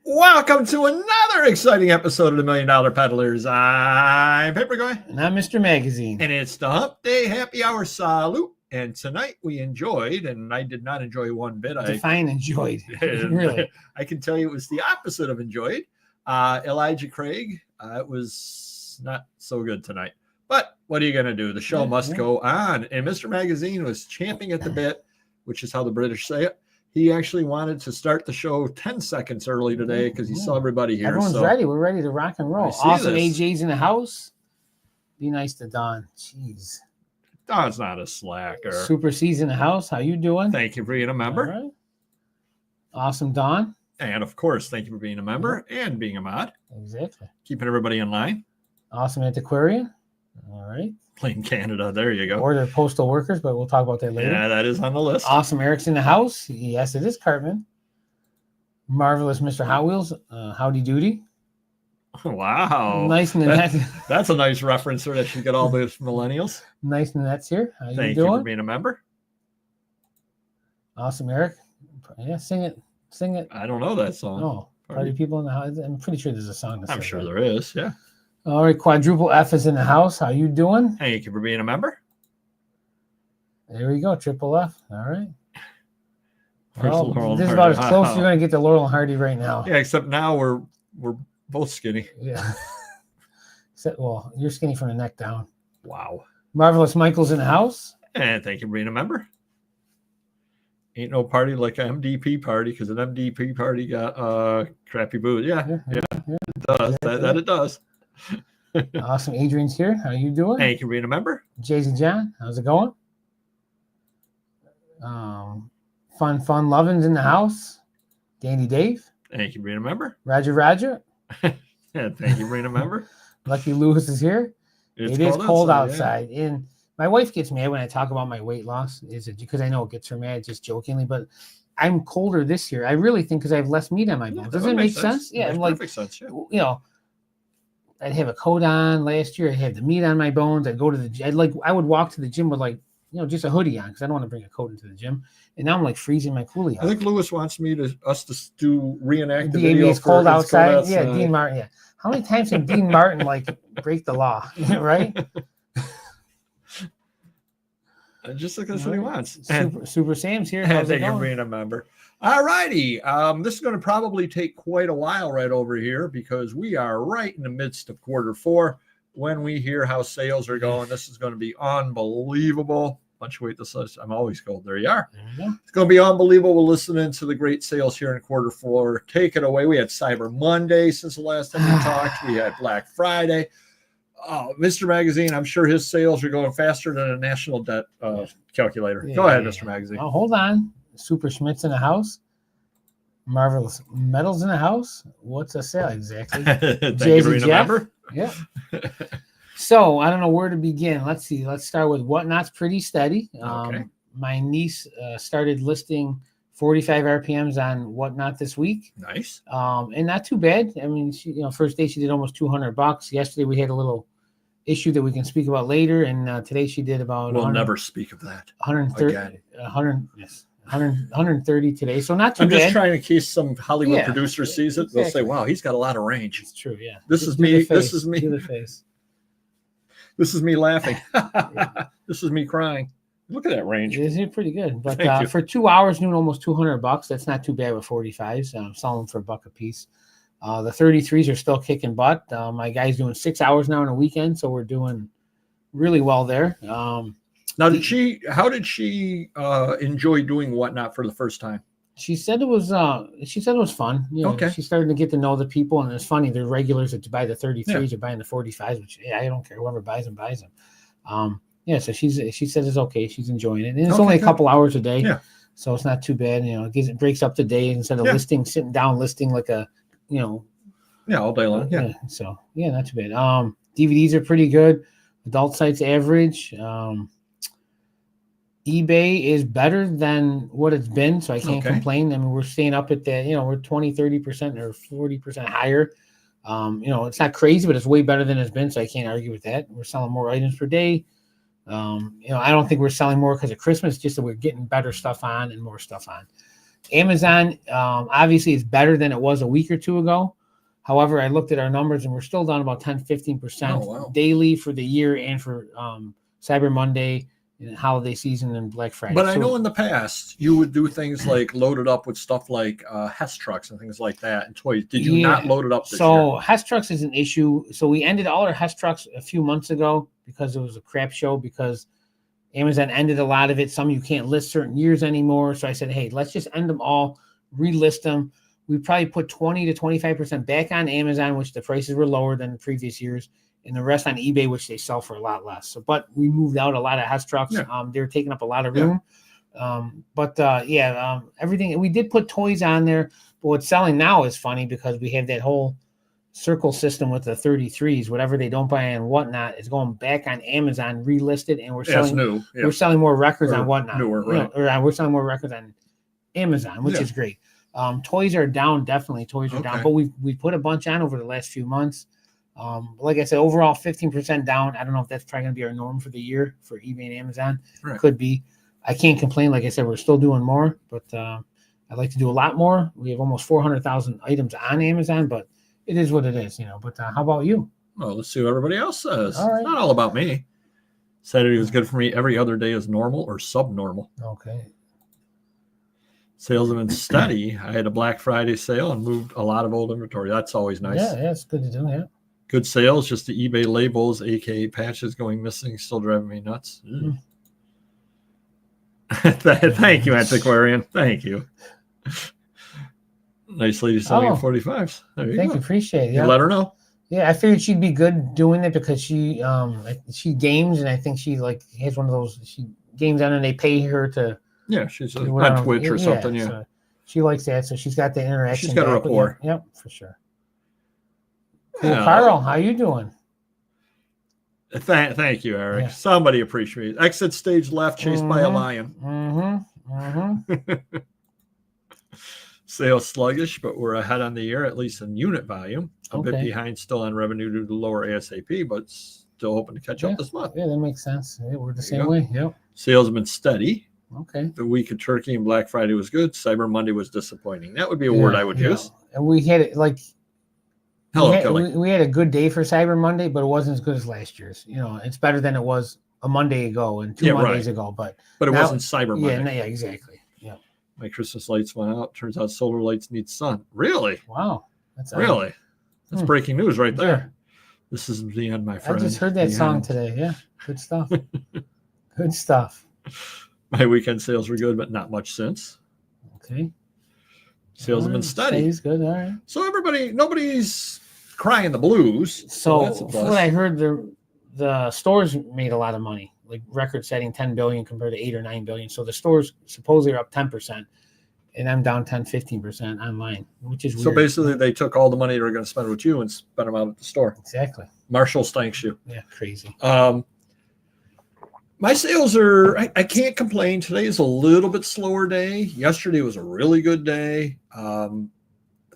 Welcome to another exciting episode of the $1 Million Peddlers. I'm Paper Guy. And I'm Mr. Magazine. And it's the Hump Day Happy Hour Salute. And tonight we enjoyed, and I did not enjoy one bit. Define enjoyed. Really. I can tell you it was the opposite of enjoyed. Elijah Craig, it was not so good tonight. But what are you going to do? The show must go on. And Mr. Magazine was champing at the bit, which is how the British say it. He actually wanted to start the show 10 seconds early today because he saw everybody here. Everyone's ready. We're ready to rock and roll. Awesome this. AJ's in the house. Be nice to Don. Jeez. Don's not a slacker. Super C's in the house. How you doing? Thank you for being a member. All right. Awesome, Don. And, of course, thank you for being a member and being a mod. Exactly. Keeping everybody in line. Awesome Antiquarian. All right. Plain Canada. There you go. Or they're postal workers, but we'll talk about that later. Yeah, that is on the list. Awesome Eric's in the house. Yes, it is Cartman. Marvelous Mr. Hot Wheels. Howdy doody. Wow. Nice and net. That's a nice reference that should get all those millennials. Nice and that's here. How Thank you doing? You for being a member. Awesome Eric. Yeah, sing it. Sing it. I don't know that song. Oh, Party People in the House. I'm pretty sure there's a song. I'm sure there is, yeah. All right, Quadruple F is in the house. How you doing? Thank you for being a member. There we go, Triple F. All right. Well, this is about as close as you're going to get to Laurel and Hardy right now. Yeah, except now we're both skinny. Yeah. Except, well, you're skinny from the neck down. Wow. Marvelous Michael's in the house. And thank you for being a member. Ain't no party like an MDP party because an MDP party got crappy booze. Yeah, it does. That it does. Awesome. Adrian's here. How you doing? Thank you for being a member. Jason John, how's it going? Fun Lovin's in the house. Dandy Dave. Thank you for being a member. Roger. Yeah, thank you for being a member. Lucky Lewis is here. It is cold outside. Yeah. And my wife gets mad when I talk about my weight loss. Is it because I know it gets her mad just jokingly, but I'm colder this year. I really think because I have less meat on my bones. Does it make sense? Yeah, I'm like, sense, yeah. You know, I'd have a coat on last year. I had the meat on my bones. I'd go to the gym. I would walk to the gym with just a hoodie on because I don't want to bring a coat into the gym. And now I'm like freezing my coolie off. I think Lewis wants us to do reenact the video. It's cold outside. Yeah, Dean Martin. Yeah. How many times can Dean Martin break the law? Right? Just like that's what he wants. Super Sam's here. Thank you for being a member. All righty. This is going to probably take quite a while right over here because we are right in the midst of Q4. When we hear how sales are going, this is going to be unbelievable. Bunch of wait, I'm always cold. There you are. It's going to be unbelievable listening to the great sales here in Q4. Take it away. We had Cyber Monday since the last time we talked. We had Black Friday. Mr. Magazine, I'm sure his sales are going faster than a national debt calculator. Go ahead, Mr. Magazine. Oh, hold on. Super Schmidt's in the house. Marvelous Metals in the house. What's a sale exactly? Thank you for being a member. Yeah. So I don't know where to begin. Let's see. Let's start with Whatnot's pretty steady. Okay. My niece started listing 45 RPMs on Whatnot this week. Nice. And not too bad. I mean, she, first day she did almost $200. Yesterday we had a little issue that we can speak about later, and today she did about. We'll never speak of that. 130. 130 today. So not too bad. I'm just trying in case some Hollywood producer sees it. They'll say, "Wow, he's got a lot of range." It's true. Yeah. This is me. Do the face. This is me laughing. This is me crying. Look at that range. It's pretty good. But for 2 hours, doing almost $200. That's not too bad with 45s. I'm selling them for $1 a piece. The 33s are still kicking butt. My guy's doing 6 hours now on a weekend, so we're doing really well there. Now, how did she enjoy doing Whatnot for the first time? She said it was fun. Okay. She started to get to know the people, and it's funny. The regulars that buy the 33s are buying the 45s, which I don't care. Whoever buys them, buys them. So she said it's okay. She's enjoying it, and it's only a couple hours a day, so it's not too bad. It breaks up the day instead of sitting down listing like a, all day long. So not too bad. DVDs are pretty good. Adult sites average. eBay is better than what it's been, so I can't complain. I mean, we're staying up at that, we're 20, 30% or 40% higher. It's not crazy, but it's way better than it's been, so I can't argue with that. We're selling more items per day. I don't think we're selling more because of Christmas, just that we're getting better stuff on and more stuff on. Amazon, obviously, is better than it was a week or two ago. However, I looked at our numbers and we're still down about 10-15% daily for the year and for Cyber Monday and holiday season and Black Friday. But I know in the past you would do things like load it up with stuff like Hess trucks and things like that and toys. Did you not load it up this year? So Hess trucks is an issue. So we ended all our Hess trucks a few months ago because it was a crap show, because Amazon ended a lot of it. Some you can't list certain years anymore. So I said, hey, let's just end them all, relist them. We probably put 20 to 25% back on Amazon, which the prices were lower than the previous years, and the rest on eBay, which they sell for a lot less. So, but we moved out a lot of Hess trucks. Yeah. They were taking up a lot of room. Yeah. Everything. We did put toys on there, but what's selling now is funny because we have that whole circle system with the 33s. Whatever they don't buy and whatnot is going back on Amazon, relisted, and we're selling new. Yeah. We're selling more records on whatnot. Newer, right? We're selling more records on Amazon, which is great. Toys are down, definitely. Toys are down, but we put a bunch on over the last few months. Like I said, overall 15% down. I don't know if that's probably going to be our norm for the year for eBay and Amazon. Right. Could be. I can't complain. Like I said, we're still doing more, but I'd like to do a lot more. We have almost 400,000 items on Amazon, but it is what it is, But how about you? Well, let's see what everybody else says. All right. It's not all about me. Saturday was good for me. Every other day is normal or subnormal. Okay. Sales have been steady. I had a Black Friday sale and moved a lot of old inventory. That's always nice. Yeah, it's good to do. Yeah. Good sales. Just the eBay labels, aka patches, going missing, still driving me nuts. Mm. Thank you, Antiquarian. Thank you. Nice lady selling 45s. There you go. Thank you. Appreciate it. Yeah. You let her know. Yeah, I figured she'd be good doing it because she games, and I think she has one of those. She games on and they pay her to. Yeah, she's on Twitch or something. Yeah, so she likes that, so she's got the interaction. She's got a rapport. Yep, for sure. Cool, yeah. Carl, how you doing? Thank you, Eric. Yeah. Somebody appreciates. Exit stage left, chased by a lion. Sales sluggish, but we're ahead on the year, at least in unit volume. A bit behind still on revenue due to lower ASAP, but still hoping to catch up this month. Yeah, that makes sense. Yeah, we're the same way. Yep. Sales have been steady. Okay. The week of Turkey and Black Friday was good. Cyber Monday was disappointing. That would be a word I would use. And we had it Kelly. We had a good day for Cyber Monday, but it wasn't as good as last year's. It's better than it was a Monday ago and two Mondays ago. But it wasn't Cyber Monday. Yeah, exactly. Yeah. My Christmas lights went out. Turns out solar lights need sun. Really? Wow. That's breaking news right there. Yeah. This is the end, my friend. I just heard that song today. Yeah. Good stuff. Good stuff. My weekend sales were good, but not much since. Okay. Sales have been steady. Stays good. All right. So nobody's crying the blues. So from what I heard, the stores made a lot of money, like record-setting 10 billion compared to 8 or 9 billion. So the stores supposedly are up 10%, and I'm down 10-15% online, which is weird. So basically, they took all the money they were going to spend with you and spent them out at the store. Exactly. Marshall thanks you. Yeah, crazy. My sales are, I can't complain. Today is a little bit slower day. Yesterday was a really good day.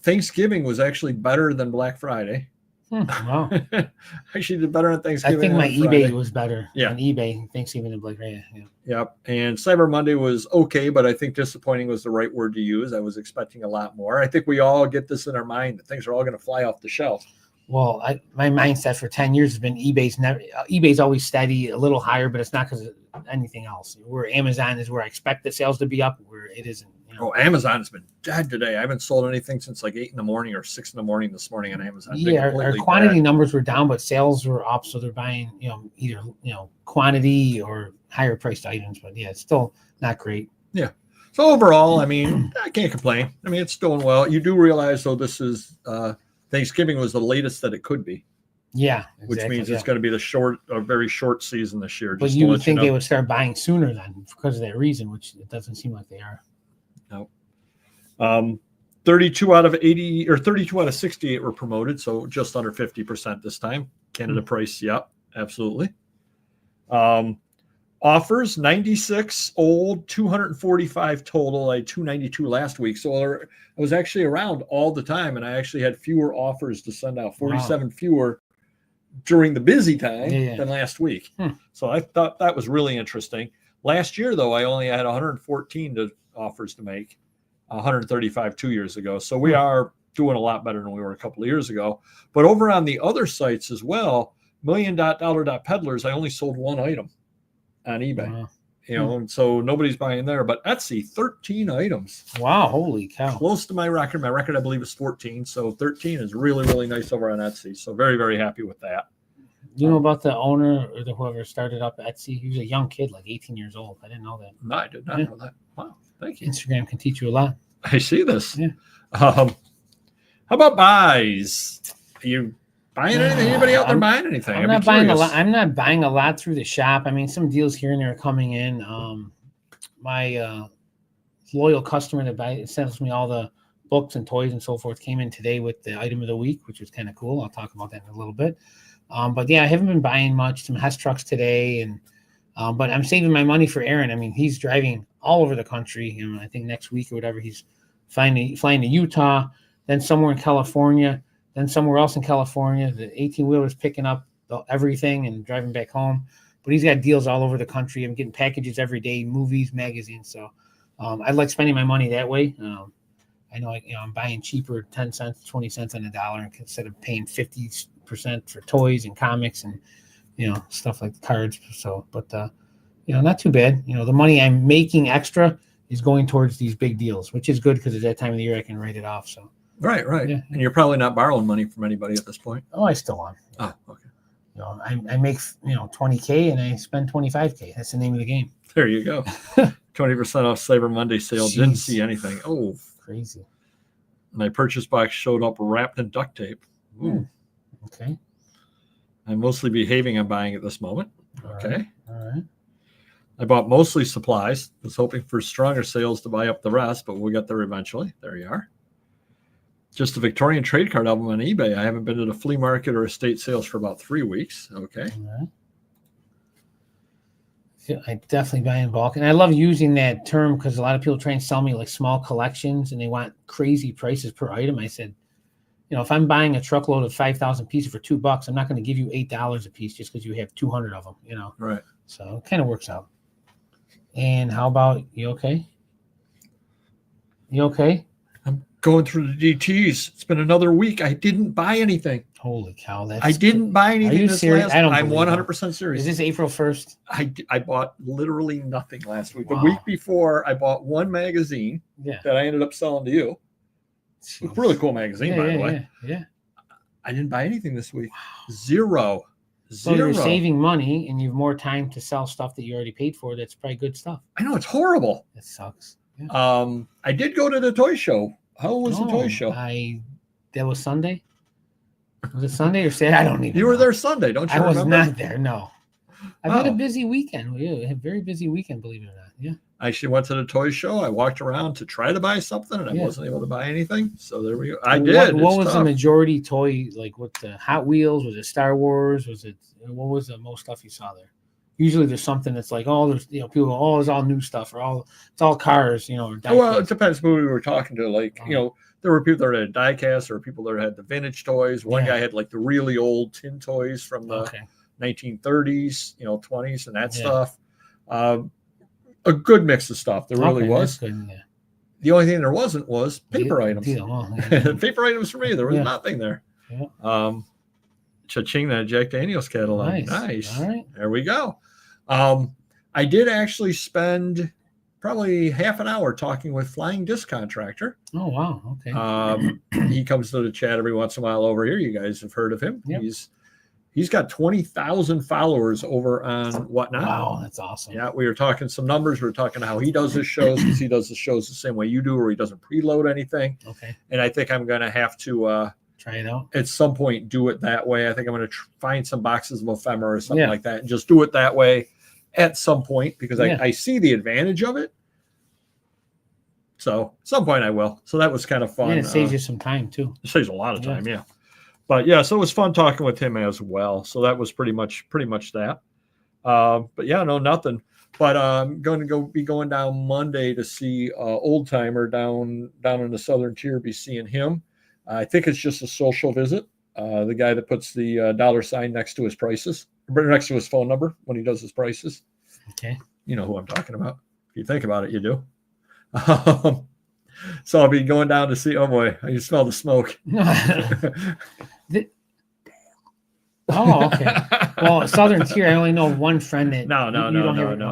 Thanksgiving was actually better than Black Friday. Wow. Actually did better on Thanksgiving. I think my eBay was better. Yeah. On eBay, Thanksgiving and Black Friday. Yeah. Yep. And Cyber Monday was okay, but I think disappointing was the right word to use. I was expecting a lot more. I think we all get this in our mind that things are all going to fly off the shelf. Well, my mindset for 10 years has been eBay's always steady, a little higher, but it's not because of anything else. Where Amazon is where I expect the sales to be up, where it isn't. Oh, Amazon's been dead today. I haven't sold anything since like 8 in the morning or 6 in the morning this morning on Amazon. Yeah, our quantity numbers were down, but sales were up. So they're buying, either, quantity or higher priced items. But yeah, it's still not great. Yeah. So overall, I mean, I can't complain. I mean, it's doing well. You do realize, though, this is Thanksgiving was the latest that it could be. Yeah. Exactly, which means it's going to be a very short season this year. But you would think they would start buying sooner then because of that reason, which it doesn't seem like they are. No. 32 out of 80 or 32 out of 68 were promoted, so just under 50% this time. Canada price, yep, absolutely. Offers 96 old, 245 total. I had 292 last week, so I was actually around all the time, and I actually had fewer offers to send out, 47 fewer during the busy time than last week. So I thought that was really interesting. Last year, though, I only had 114 offers to make. 135 2 years ago. So we are doing a lot better than we were a couple of years ago. But over on the other sites as well, $million.dollar.peddlers, I only sold one item on eBay. Wow. And so nobody's buying there. But Etsy, 13 items. Wow, holy cow. Close to my record. My record, I believe, is 14. So 13 is really, really nice over on Etsy. So very, very happy with that. You know about the owner or whoever started up Etsy? He was a young kid, like 18 years old. I didn't know that. No, I did not know that. Wow, thank you. Instagram can teach you a lot. I see this. Yeah. How about buys? Are you buying anything? Anybody out there buying anything? I'm not buying a lot. I'm not buying a lot through the shop. I mean, some deals here and there are coming in. My loyal customer that sends me all the books and toys and so forth came in today with the item of the week, which was kind of cool. I'll talk about that in a little bit. But yeah, I haven't been buying much. Some Hess trucks today, and but I'm saving my money for Aaron. I mean, he's driving all over the country. I think next week or whatever, he's flying to Utah, then somewhere in California, then somewhere else in California. The 18-wheeler's picking up everything and driving back home. But he's got deals all over the country. I'm getting packages every day, movies, magazines. So I like spending my money that way. I know, I'm buying cheaper, 10 cents, 20 cents on the dollar instead of paying 50% for toys and comics and, stuff like the cards. So, but, not too bad. The money I'm making extra is going towards these big deals, which is good because at that time of the year I can write it off. So, right. Yeah. And you're probably not borrowing money from anybody at this point. Oh, I still am. Oh, okay. I make, $20K and I spend $25K. That's the name of the game. There you go. 20% off Cyber Monday sale. Jeez. Didn't see anything. Oh, crazy. My purchase box showed up wrapped in duct tape. Ooh. Okay. I'm mostly behaving on buying at this moment. Okay. All right. I bought mostly supplies. Was hoping for stronger sales to buy up the rest, but we'll get there eventually. There you are. Just a Victorian trade card album on eBay. I haven't been to the flea market or estate sales for about 3 weeks. Okay. All right. I definitely buy in bulk. And I love using that term because a lot of people try and sell me like small collections and they want crazy prices per item. I said, if I'm buying a truckload of 5,000 pieces for $2, I'm not going to give you $8 a piece just because you have 200 of them, Right. So it kind of works out. And how about you? Okay. You okay? I'm going through the DTs. It's been another week. I didn't buy anything. Holy cow! I didn't buy anything. Are you this serious? last. I'm 100% serious. Is this April 1st? I bought literally nothing last week. Wow. The week before, I bought one magazine that I ended up selling to you. It's a really cool magazine, by the way. Yeah. I didn't buy anything this week. Zero. So you're saving money and you have more time to sell stuff that you already paid for. That's probably good stuff. I know, it's horrible. It sucks. Yeah. I did go to the toy show. How was the toy show? That was Sunday. Was it Sunday or Saturday? I don't even know. You were there Sunday, don't you remember? I was not there, no. I've had a busy weekend. Yeah, a very busy weekend, believe it or not. Yeah. I actually went to the toy show. I walked around to try to buy something, and I wasn't able to buy anything. So there we go. I did. What was the majority toy, like with the Hot Wheels? Was it Star Wars? What was the most stuff you saw there? Usually there's something that's like, there's, people go, it's all new stuff, or it's all cars, or well, it depends who we were talking to. Like, there were people that had die-cast, there were people that had the vintage toys. One guy had like the really old tin toys from the 1930s, 20s and that stuff. A good mix of stuff. There really was. Good, yeah. The only thing there wasn't was paper items. Paper items for me. There was nothing there. Yeah. Cha-ching, that Jack Daniels catalog. Nice. All right. There we go. I did actually spend probably half an hour talking with Flying Disc Contractor. Oh, wow. Okay. He comes to the chat every once in a while over here. You guys have heard of him. Yep. He's got 20,000 followers over on Whatnot. Wow, that's awesome. Yeah, we were talking some numbers. We were talking how he does his shows, because he does the shows the same way you do, where he doesn't preload anything. Okay. And I think I'm going to have to try it out at some point. Do it that way. I think I'm going to find some boxes of ephemera or something like that, and just do it that way at some point, because I see the advantage of it. So at some point I will. So that was kind of fun. And it saves you some time too. It saves a lot of time, yeah. But yeah, so it was fun talking with him as well. So that was pretty much that. But yeah, no, nothing. But I'm going to be going down Monday to see Old Timer down in the Southern Tier. Be seeing him. I think it's just a social visit. The guy that puts the $sign next to his prices, next to his phone number when he does his prices. Okay. You know who I'm talking about. If you think about it, you do. So I'll be going down to see. Oh boy, I can smell the smoke. Oh, okay. Well, Southern Tier, I only know one friend that. No.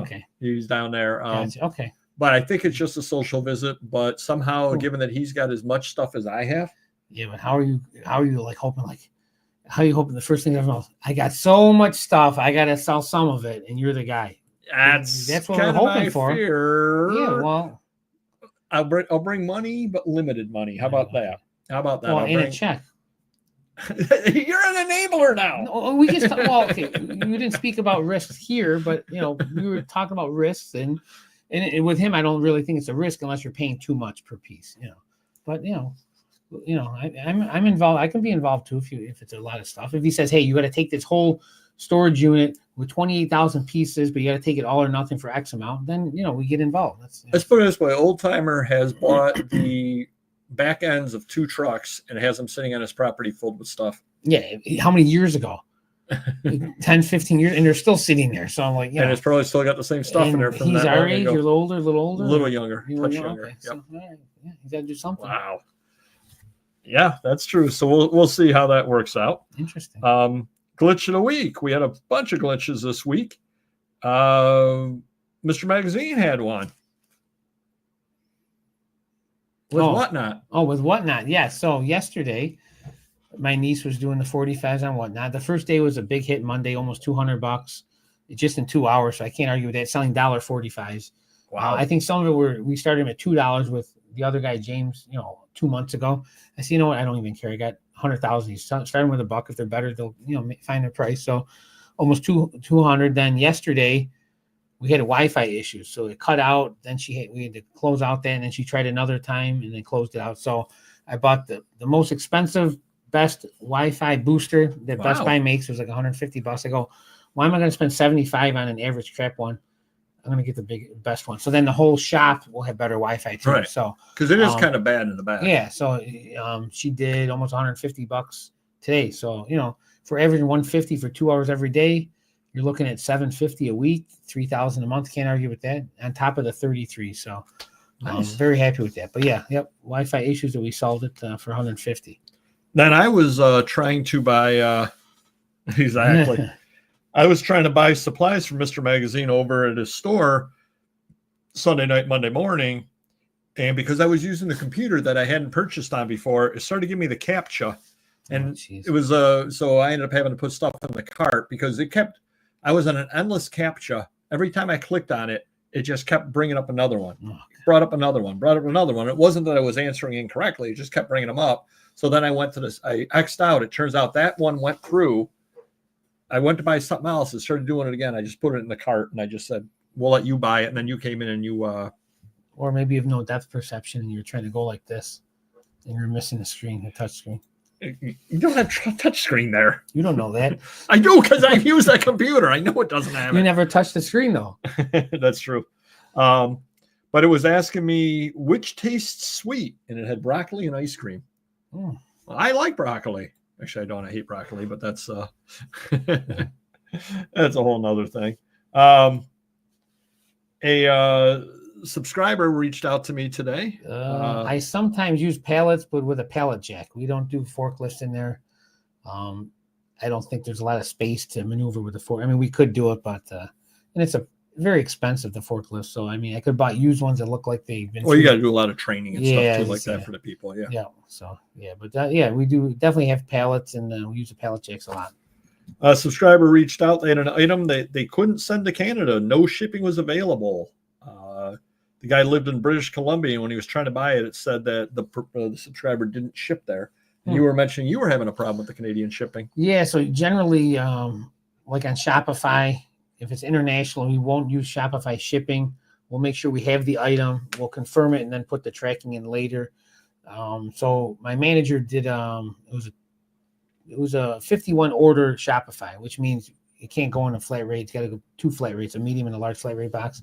Okay. He's down there. Gotcha. Okay. But I think it's just a social visit. But somehow, given that he's got as much stuff as I have. Yeah, but how are you like hoping how are you hoping the first thing ever knows? I got so much stuff, I gotta sell some of it, and you're the guy. That's what we're hoping for. Fear. Yeah, well, I'll bring money, but limited money. How about that? Well, in a check. You're an enabler now. No, we just okay. You didn't speak about risks here, but we were talking about risks, and with him, I don't really think it's a risk unless you're paying too much per piece. But I'm involved. I can be involved too if it's a lot of stuff. If he says, hey, you got to take this whole storage unit with 28,000 pieces, but you got to take it all or nothing for X amount, then we get involved. Let's put it this way: Old Timer has bought the back ends of 2 trucks and has them sitting on his property filled with stuff. Yeah, how many years ago? 10, 15 years, and they're still sitting there. So I'm like, and it's probably still got the same stuff in there. From he's that our age, you're a little older, a little younger, touch younger. Okay. So, yeah, he's got to do something. Wow. Yeah, that's true. So we'll see how that works out. Interesting. Glitch of the week. We had a bunch of glitches this week. Mr. Magazine had one. With Whatnot. Oh, with Whatnot. Yeah. So yesterday, my niece was doing the 45s on Whatnot. The first day was a big hit. Monday, almost $200, just in 2 hours. So I can't argue with that. Selling $1.45s. Wow. I think some of it we started him at $2 with the other guy, James, 2 months ago. I said, you know what? I don't even care. I got 100,000. He's starting with $1. If they're better, they'll, find their price. So almost 200. Then yesterday we had a Wi-Fi issue. So it cut out. Then we had to close out that. And then she tried another time and then closed it out. So I bought the most expensive, best Wi-Fi booster that Best Buy makes. It was like $150. I go, why am I going to spend $75 on an average crap one? I'm going to get the best one. So then the whole shop will have better Wi-Fi too. Right. So because it is kind of bad in the back. Yeah. So she did almost $150 today. So for averaging $150 for 2 hours every day, you're looking at $750 a week, $3,000 a month. Can't argue with that. On top of the 33. So nice. Very happy with that. But Wi-Fi issues that we solved it for $150. Then I was trying to buy exactly. I was trying to buy supplies from Mr. Magazine over at his store Sunday night, Monday morning. And because I was using the computer that I hadn't purchased on before, it started giving me the CAPTCHA. And it was, so I ended up having to put stuff in the cart because I was on an endless CAPTCHA. Every time I clicked on it, it just kept bringing up another one, brought up another one. It wasn't that I was answering incorrectly. It just kept bringing them up. So then I went to this, I X'd out. It turns out that one went through. I went to buy something else and started doing it again. I just put it in the cart and I just said, we'll let you buy it. And then you came in and you, or maybe you have no depth perception and you're trying to go like this and you're missing the screen, the touch screen. You don't have touch screen there. You don't know that. I do because I've used that computer. I know it doesn't have it. You never touched the screen though. That's true. But it was asking me which tastes sweet and it had broccoli and ice cream. Mm. Well, I like broccoli. Actually, I don't. I hate broccoli, but that's that's a whole nother thing. A subscriber reached out to me today. I sometimes use pallets, but with a pallet jack. We don't do forklifts in there. I don't think there's a lot of space to maneuver with the fork. I mean, we could do it, but and it's very expensive, the forklift. So I mean, I could buy used ones that look like they've been. Well, you got to do a lot of training and stuff too, like that for the people. Yeah. Yeah. So but we do definitely have pallets, and we use the pallet jacks a lot. A subscriber reached out. They had an item that they couldn't send to Canada. No shipping was available. The guy lived in British Columbia, and when he was trying to buy it, it said that the subscriber didn't ship there. And you were mentioning you were having a problem with the Canadian shipping. Yeah. So generally, like on Shopify, if it's international, we won't use Shopify shipping. We'll make sure we have the item. We'll confirm it and then put the tracking in later. So my manager did. It was a 51 order Shopify, which means it can't go on a flat rate. It's got to go 2 flat rates, a medium and a large flat rate box.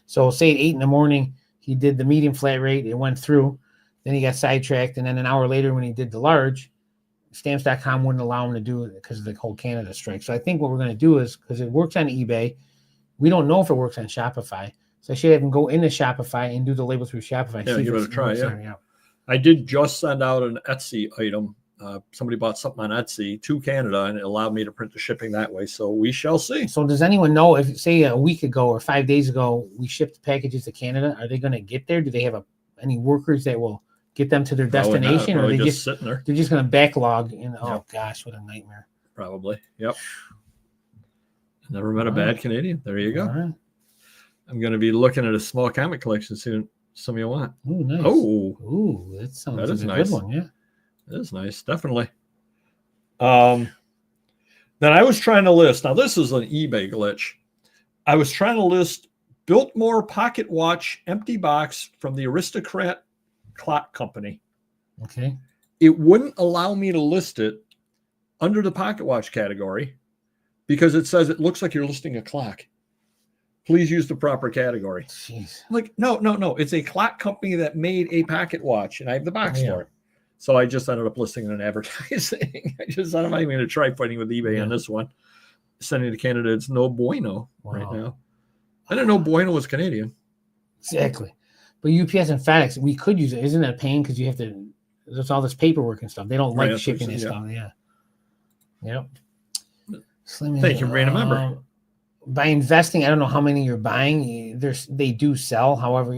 So say at 8 a.m, he did the medium flat rate. It went through. Then he got sidetracked. And then an hour later when he did the large, Stamps.com wouldn't allow him to do it because of the whole Canada strike. So I think what we're going to do is, because it works on eBay, we don't know if it works on Shopify. So I should have them go into Shopify and do the label through Shopify. Yeah, give it a try. Yeah. I did just send out an Etsy item. Somebody bought something on Etsy to Canada, and it allowed me to print the shipping that way. So we shall see. So does anyone know if, say, a week ago or 5 days ago, we shipped packages to Canada? Are they going to get there? Do they have any workers that will get them to their destination, or are they just sitting there? They're just going to backlog? And oh gosh, what a nightmare! Probably. Yep. Never met a bad Canadian. There you go. Right. I'm going to be looking at a small comic collection soon. Some of you want? Oh, nice. Oh, that sounds like a good one. Yeah. That is nice, definitely. Then I was trying to list. Now this is an eBay glitch. I was trying to list Biltmore pocket watch empty box from the Aristocrat Clock Company. Okay. It wouldn't allow me to list it under the pocket watch category because it says it looks like you're listing a clock. Please use the proper category. Jeez. I'm like, no. It's a clock company that made a pocket watch, and I have the box for it. So I just ended up listing an advertising. I'm not even going to try fighting with eBay on this one. Sending to Canada, it's no bueno right now. I didn't know bueno was Canadian. Exactly. But UPS and FedEx, we could use it. Isn't that a pain? Because you have to, there's all this paperwork and stuff. They don't like shipping and stuff. Yeah. Yep. So thank you for being a member. By investing, I don't know how many you're buying. They do sell. However,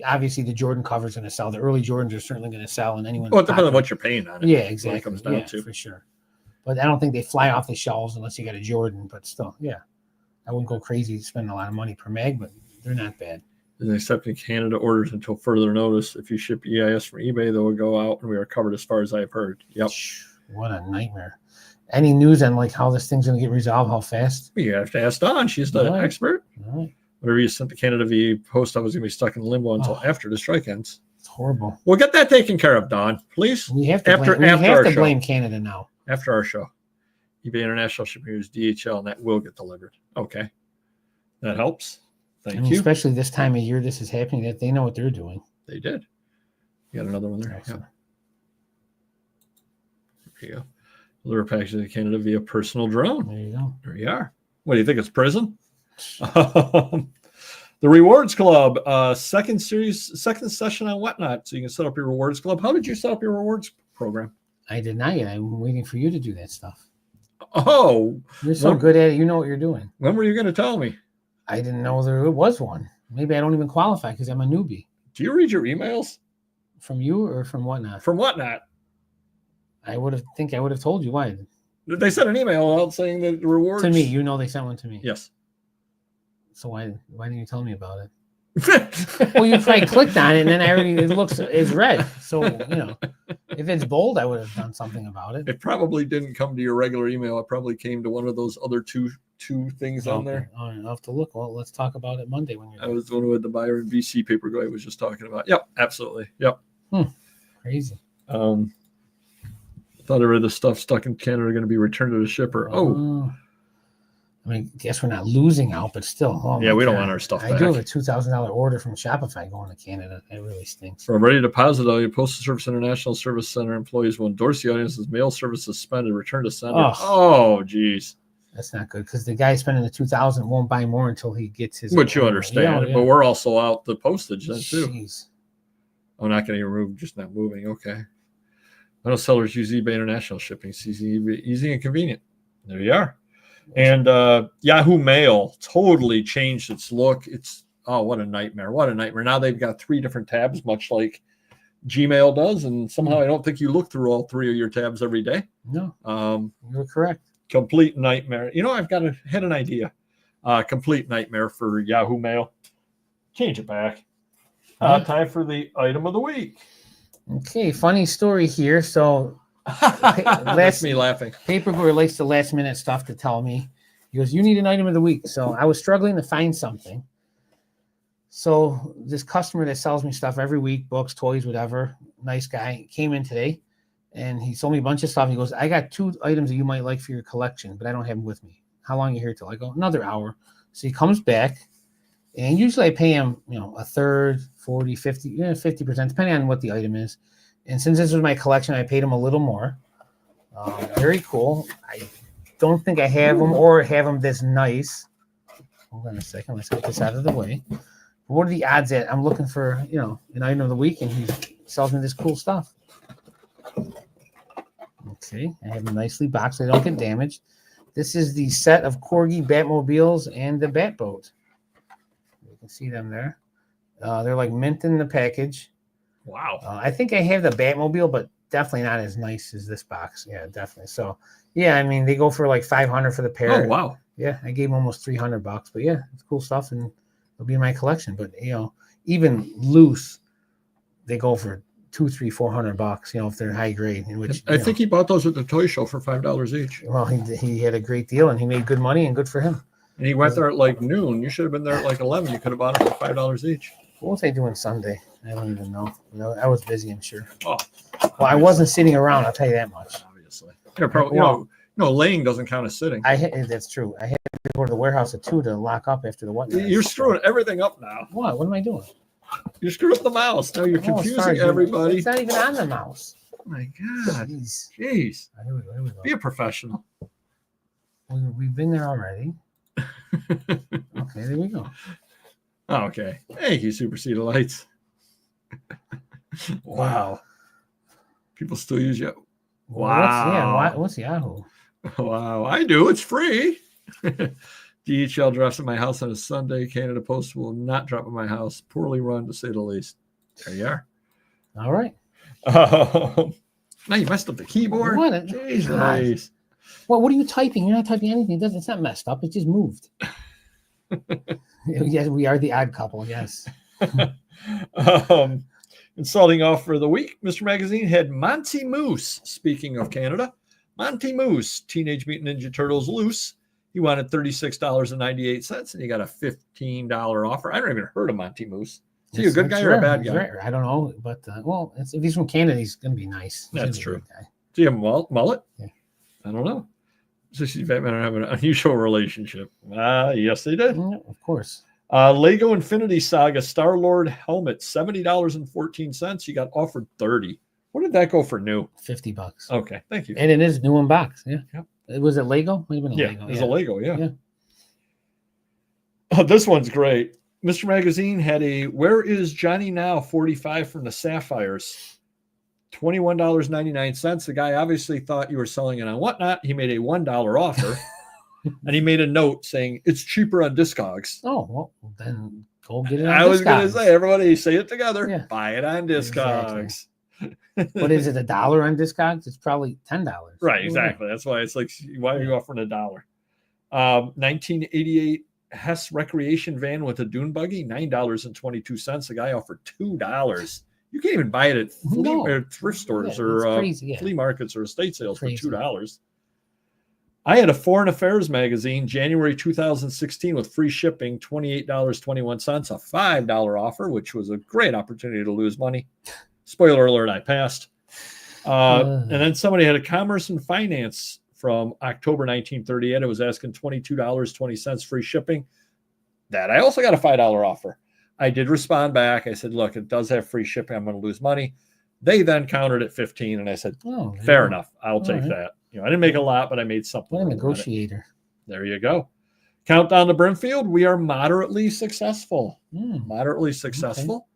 obviously the Jordan cover is going to sell. The early Jordans are certainly going to sell, and anyone. Well, it depends on what you're paying on it. Yeah, exactly. It comes down to for sure. But I don't think they fly off the shelves unless you got a Jordan. But still, I wouldn't go crazy spending a lot of money per mag, but they're not bad. Is accepting Canada orders until further notice. If you ship EIS from eBay, they will go out, and we are covered as far as I've heard. Yep. What a nightmare. Any news on like how this thing's going to get resolved? How fast? You have to ask Dawn. She's the expert. Whatever you sent to Canada via post, I was going to be stuck in limbo until after the strike ends. It's horrible. We'll get that taken care of, Dawn. Please. We have to blame Canada now. After our show. eBay International Shipping is DHL, and that will get delivered. Okay. That helps. Thank you. Especially this time of year, this is happening, that they know what they're doing. They did. You got another one there? Awesome. There you go. Deliver packages to Canada via personal drone. There you go. There you are. What do you think? It's prison? The Rewards Club, second session on Whatnot. So you can set up your Rewards Club. How did you set up your Rewards program? I did not yet. I'm waiting for you to do that stuff. Oh. You're so good at it. You know what you're doing. When were you going to tell me? I didn't know there was one. Maybe I don't even qualify because I'm a newbie. Do you read your emails? From you or from Whatnot? From Whatnot. I would have told you. Why? They sent an email out saying that the rewards to me. They sent one to me. Yes. So why didn't you tell me about it? Well, you probably clicked on it, and then it's red. So if it's bold, I would have done something about it. It probably didn't come to your regular email. It probably came to one of those other two things on there. All right, I'll have to look. Well, let's talk about it Monday when you're. I was the one with the buyer and BC paper guy was just talking about. Yep, absolutely. Yep. Crazy. I thought the stuff stuck in Canada are going to be returned to the shipper. I mean, guess we're not losing out, but still. Yeah, we don't want our stuff back. I do have a $2,000 order from Shopify going to Canada. That really stinks. For a ready deposit, your Postal Service International Service Center employees will endorse the audience's mail service suspended, return to sender. Oh, geez. That's not good because the guy spending the $2,000 won't buy more until he gets his. Which you understand, but we're also out the postage then too. Jeez. I'm not going to remove, just not moving. Okay. I know sellers use eBay International Shipping. It's easy and convenient. There you are. And Yahoo Mail totally changed its look. What a nightmare. What a nightmare. Now they've got 3 different tabs, much like Gmail does. And somehow I don't think you look through all 3 of your tabs every day. No, you're correct. Complete nightmare. Had an idea. Complete nightmare for Yahoo Mail. Change it back. Time for the item of the week. Okay, funny story here. So that's me laughing. Paper relates to last minute stuff to tell me. He goes, you need an item of the week. So I was struggling to find something. So this customer that sells me stuff every week, books, toys, whatever, nice guy, came in today and he sold me a bunch of stuff. He goes, I got 2 items that you might like for your collection, but I don't have them with me. How long are you here till? I go, another hour. So he comes back and usually I pay him, a third, 40, 50, 50%, depending on what the item is. And since this was my collection, I paid him a little more. Very cool. I don't think I have them or have them this nice. Hold on a second. Let's get this out of the way. What are the odds that I'm looking for, an item of the week and he sells me this cool stuff? Okay, I have them nicely boxed. They don't get damaged. This is the set of Corgi Batmobiles and the Batboat. You can see them there. They're like mint in the package. Wow. I think I have the Batmobile, but definitely not as nice as this box. Yeah, definitely. So, yeah, I mean, they go for like $500 for the pair. Oh, wow. Yeah, I gave them almost $300, but yeah, it's cool stuff and it'll be in my collection. But, even loose, they go for $200, $300, $400, if they're high grade. In which I think he bought those at the toy show for $5 each. Well, he had a great deal and he made good money and good for him. And he went there at like noon. You should have been there at like 11. You could have bought them for $5 each. What was I doing Sunday? I don't even know. I was busy, I'm sure. Oh, well, I wasn't sitting around. I'll tell you that much. Obviously, probably, laying doesn't count as sitting. That's true. I had to go to the warehouse at 2 to lock up after the what? You're screwing everything up now. What? What am I doing? You screwed up the mouse. Now you're confusing everybody. It's not even on the mouse. Oh my God. Jeez. Here we go. Be a professional. We've been there already. Okay, there we go. Oh, okay. Thank you, Super Cedar Lights. Wow. People still use Yahoo. Wow. What's Yahoo? Wow. I do. It's free. DHL drops at my house on a Sunday. Canada Post will not drop at my house. Poorly run, to say the least. There you are. All right. Now you messed up the keyboard. What? Jeez. Well, what are you typing? You're not typing anything. It's not messed up. It just moved. Yes, we are the odd couple. Yes. Insulting offer of the week. Mr. Magazine had Monty Moose. Speaking of Canada, Monty Moose, Teenage Mutant Ninja Turtles loose. He wanted $36.98, and he got a $15 offer. I never even heard of Monty Moose. Is he a good guy or a bad guy? I don't know, but if he's from Canada, he's going to be nice. That's true. Does he have a mullet? Yeah. I don't know. So she's Batman and have an unusual relationship. Yes, they did. Yeah, of course. Lego Infinity Saga Star-Lord helmet, $70.14. You got offered $30. What did that go for new? $50. Okay, thank you. And it is new in box. Yeah. Yep. Was it Lego? Lego. It was a Lego, yeah. Oh, this one's great. Mr. Magazine had a Where is Johnny Now 45 from the Sapphires. $21.99. The guy obviously thought you were selling it on Whatnot. He made a $1 offer. And he made a note saying it's cheaper on Discogs. Oh, well, then go get it on Discogs. I was going to say, everybody say it together. Yeah. Buy it on Discogs. Exactly. What is it, $1 on Discogs? It's probably $10. Right, exactly. That's why it's like, why are you offering $1? 1988 Hess recreation van with a dune buggy, $9.22. The guy offered $2. You can't even buy it at thrift stores or flea markets or estate sales for $2. I had a Foreign Affairs magazine, January 2016, with free shipping, $28.21, a $5 offer, which was a great opportunity to lose money. Spoiler alert, I passed. And then somebody had a Commerce and Finance from October 1938. It was asking $22.20 free shipping. That I also got a $5 offer. I did respond back. I said, look, it does have free shipping. I'm going to lose money. They then countered at 15, and I said, fair enough. I'll take that. I didn't make a lot, but I made something. What a negotiator. There you go. Countdown to Brimfield. We are moderately successful. Moderately successful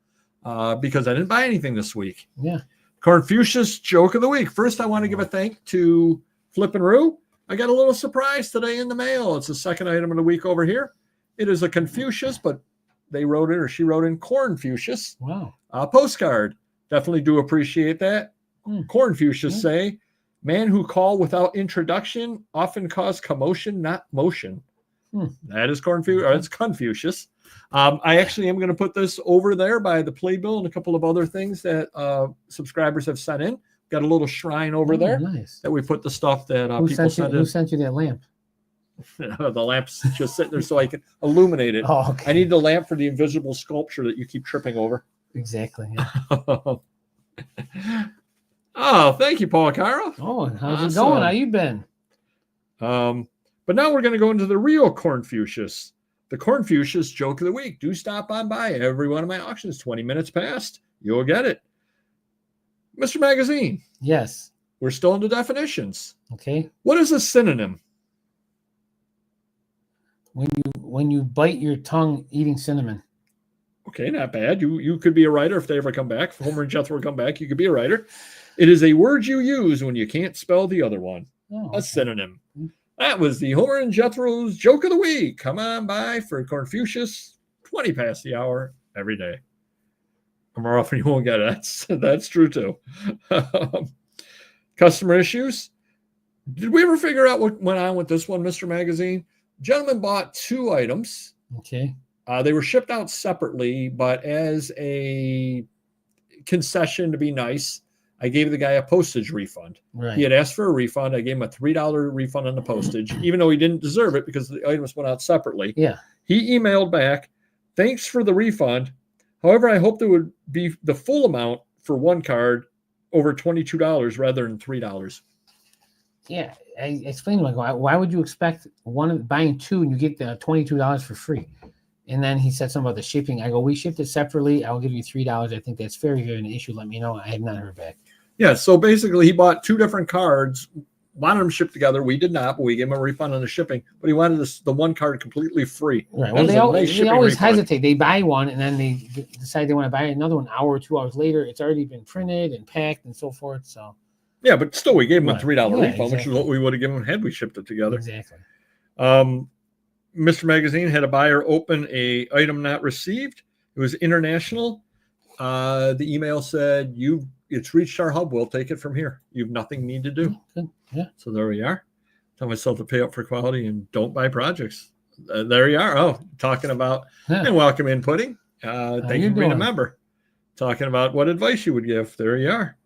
because I didn't buy anything this week. Yeah. Confucius joke of the week. First, I want to give a thank to Flip and Roo. I got a little surprise today in the mail. It's the second item of the week over here. It is a Confucius, but they wrote it, or she wrote in Cornfucius. Wow. Postcard. Definitely do appreciate that. Cornfucius say, man who call without introduction often cause commotion, not motion. That is Cornfucius. It's Confucius. I actually am going to put this over there by the playbill and a couple of other things that subscribers have sent in. Got a little shrine over there that we put the stuff that people sent in. Who sent you that lamp? The lamp's just sitting there so I can illuminate it. Oh, okay. I need the lamp for the invisible sculpture that you keep tripping over. Exactly. Yeah. Oh, thank you, Paul Caro. Oh, how's it going? How you been? But now we're going to go into the real Cornfucius. The Cornfucius joke of the week. Do stop on by every one of my auctions. 20 minutes past, you'll get it. Mr. Magazine. Yes. We're still into definitions. Okay. What is a synonym? When you bite your tongue eating cinnamon. Okay, not bad. You could be a writer if they ever come back. If Homer and Jethro come back, you could be a writer. It is a word you use when you can't spell the other one. Oh, okay. A synonym. That was the Homer and Jethro's joke of the week. Come on by for Confucius, 20 past the hour every day. Or more often you won't get it. That's true too. Customer issues. Did we ever figure out what went on with this one, Mr. Magazine? Gentleman bought 2 items. Okay. They were shipped out separately, but as a concession to be nice, I gave the guy a postage refund. Right. He had asked for a refund. I gave him a $3 refund on the postage, even though he didn't deserve it because the items went out separately. Yeah. He emailed back, thanks for the refund. However, I hope there would be the full amount for one card over $22 rather than $3. Yeah. I explained to him, why would you expect buying 2 and you get the $22 for free? And then he said something about the shipping. I go, we shipped it separately. I'll give you $3. I think that's fair. If you have an issue, let me know. I have not heard back. Yeah. So basically, he bought 2 different cards, wanted them shipped together. We did not, but we gave him a refund on the shipping. But he wanted the one card completely free. Right. Well, they always hesitate. They buy one and then they decide they want to buy another 1 hour or 2 hours later. It's already been printed and packed and so forth. So. Yeah, but still, we gave him a $3 refund, exactly. which is what we would have given him had we shipped it together. Exactly. Mr. Magazine had a buyer open a item not received. It was international. The email said, it's reached our hub. We'll take it from here. You have nothing need to do. Good. Yeah. So there we are. Tell myself to pay up for quality and don't buy projects. There you are. Oh, talking about and welcome inputting. Thank you for being a member. Talking about what advice you would give. There you are.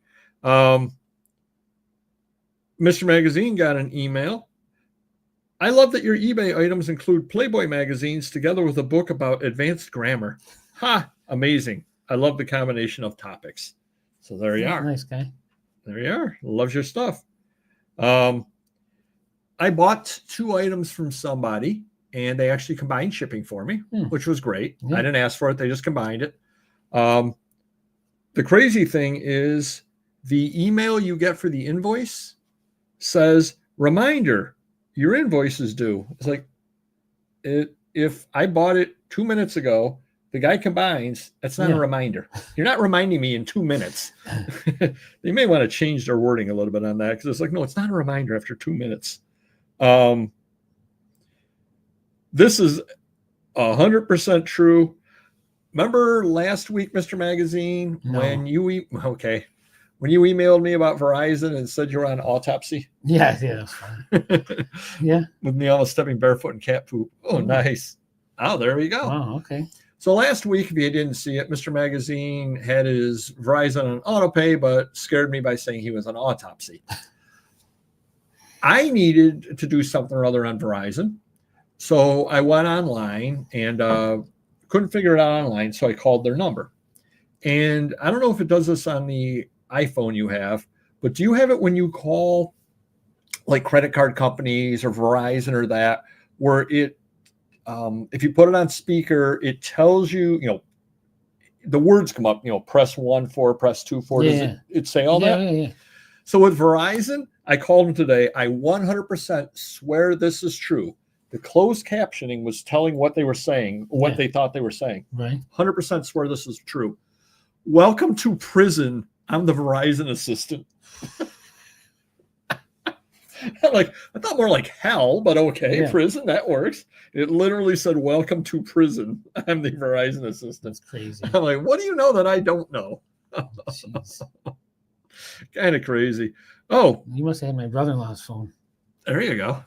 Mr. Magazine got an email. I love that your eBay items include Playboy magazines together with a book about advanced grammar. Ha! Amazing. I love the combination of topics. So there you are. Nice guy. There you are. Loves your stuff. I bought 2 items from somebody, and they actually combined shipping for me, which was great. Yeah. I didn't ask for it. They just combined it. The crazy thing is the email you get for the invoice says, reminder, your invoice is due. It's like, if I bought it 2 minutes ago, the guy combines, that's not a reminder. You're not reminding me in 2 minutes. They may want to change their wording a little bit on that because it's like, no, it's not a reminder after 2 minutes. This is 100% true. Remember last week, Mr. Magazine, when you emailed me about Verizon and said you were on autopsy? Yeah, that's fine. Yeah. With me almost stepping barefoot in cat poop. Oh, nice. Oh, there we go. Oh, okay. So last week, if you didn't see it, Mr. Magazine had his Verizon on auto pay, but scared me by saying he was on autopsy. I needed to do something or other on Verizon. So I went online and couldn't figure it out online. So I called their number. And I don't know if it does this on the iPhone you have, but do you have it when you call like credit card companies or Verizon or that, where it, if you put it on speaker, it tells you, the words come up, press 1 for, press 2 for. Yeah. Does it say all that? Yeah. So with Verizon, I called them today. I 100% swear this is true. The closed captioning was telling what they were saying, what they thought they were saying. Right. 100% swear this is true. Welcome to prison. I'm the Verizon assistant. I thought more like hell, but okay, prison, that works. It literally said, welcome to prison. I'm the Verizon assistant. That's crazy. I'm like, what do you know that I don't know? Kind of crazy. Oh. You must have had my brother-in-law's phone. There you go.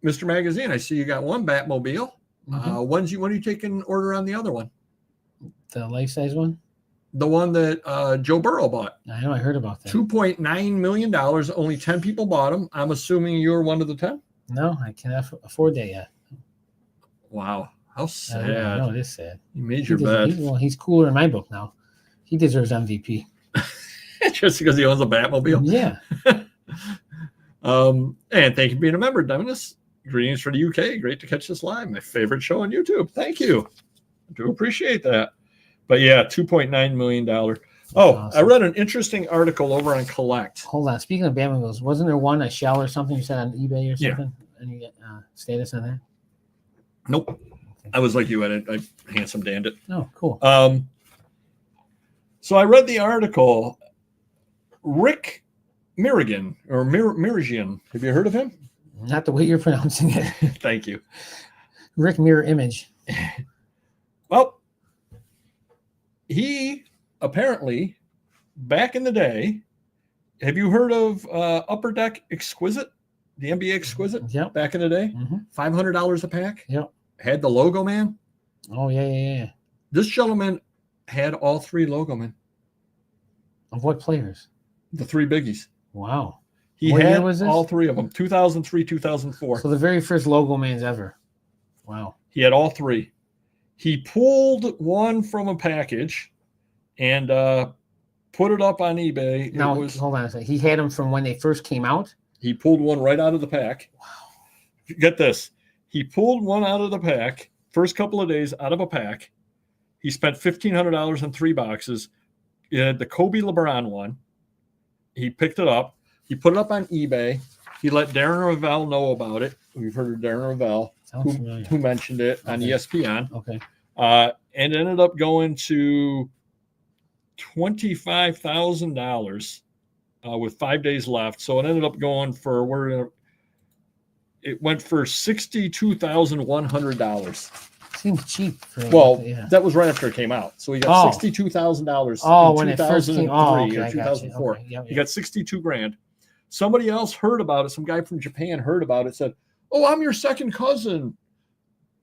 Mr. Magazine, I see you got one Batmobile. Mm-hmm. When are you taking order on the other one? The life-size one? The one that Joe Burrow bought. I know, I heard about that. $2.9 million. Only 10 people bought them. I'm assuming you're one of the 10? No, I can't afford that yet. Wow. How sad. I know, it is sad. You made your bed. He's cooler in my book now. He deserves MVP. Just because he owns a Batmobile? Yeah. And thank you for being a member, Dennis. Greetings from the UK. Great to catch this live. My favorite show on YouTube. Thank you. I do appreciate that. But yeah, $2.9 million. Awesome. I read an interesting article over on Collect. Hold on. Speaking of Batmobiles, wasn't there one, a shell or something you said on eBay or something? Any status on that? Nope. something. I was like you, I handsome danned it. Oh, cool. So I read the article. Rick Mirigian or Mirigian. Have you heard of him? Not the way you're pronouncing it. Thank you. Rick Mirror Image. Well, he apparently, back in the day, have you heard of Upper Deck Exquisite? The NBA Exquisite? Yep. Back in the day? $500 a pack? Yep. Had the logo man? Oh, yeah. This gentleman had all 3 logo men. Of what players? The 3 biggies. Wow. He What had year was this? all 3 of them. 2003, 2004. So the very first logo mans ever. Wow. He had all 3. He pulled one from a package and put it up on eBay. Now, hold on a second. He had them from when they first came out? He pulled one right out of the pack. Wow. Get this. He pulled one out of the pack, first couple of days out of a pack. He spent $1,500 on 3 boxes. He had the Kobe LeBron one. He picked it up. He put it up on eBay. He let Darren Ravel know about it. We've heard of Darren Ravel, who mentioned it on ESPN. Okay. And ended up going to $25,000 with 5 days left. So it ended up going for it went for $62,100. Seems cheap. That was right after it came out. So he got $62,000. Oh, when it first came out, or 2004. Okay. Yep. He got $62,000. Somebody else heard about it. Some guy from Japan heard about it. Said, "Oh, I'm your second cousin."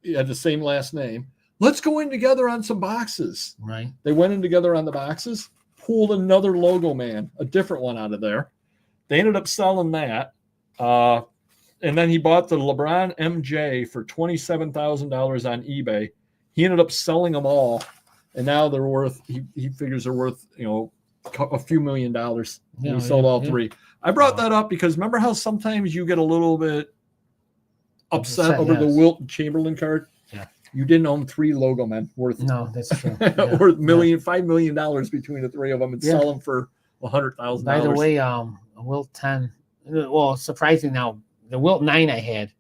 He had the same last name. Let's go in together on some boxes. Right. They went in together on the boxes. Pulled another logo man, a different one out of there. They ended up selling that. And then he bought the LeBron MJ for $27,000 on eBay. He ended up selling them all, and now they're worth. He figures they're worth a few $1 million. Yeah, he sold all 3. I brought that up because remember how sometimes you get a little bit upset over the Wilt Chamberlain card. Yeah, you didn't own 3 logo men worth. No, that's true. Worth $5 million between the 3 of them, and sell them for $100,000. By the way, a Wilt 10. Well, surprising now. The Wilt 9 I had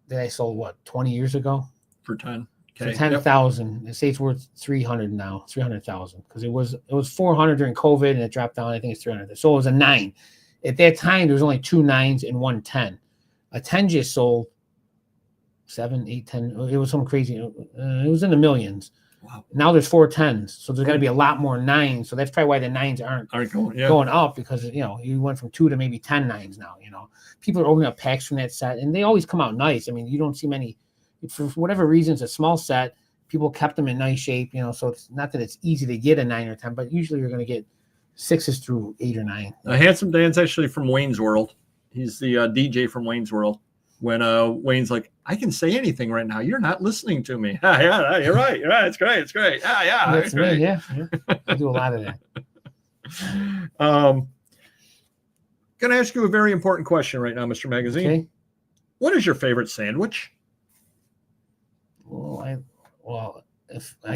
that I sold 20 years ago for 10. Okay. For 10,000. They say it's worth 300 now, 300,000 because it was 400 during COVID and it dropped down. I think it's 300. So it was a 9. At that time, there was only 2 9s and 1 10. A 10 just sold 7, 8, 10. It was some crazy. It was in the millions. Wow. Now there's 4 10s, so there's got to be a lot more 9s. So that's probably why the 9s aren't going up because you went from 2 to maybe 10 9s now. People are opening up packs from that set, and they always come out nice. I mean, you don't see many. For whatever reason, it's a small set. People kept them in nice shape, so it's not that it's easy to get a 9 or 10, but usually you're going to get 6s through 8 or 9. Handsome Dan's actually from Wayne's World. He's the DJ from Wayne's World. When Wayne's like, I can say anything right now. You're not listening to me. Yeah, you're right. You're right. It's great. It's great. Yeah. That's great. Me, yeah. I do a lot of that. Going to ask you a very important question right now, Mr. Magazine. Okay. What is your favorite sandwich? I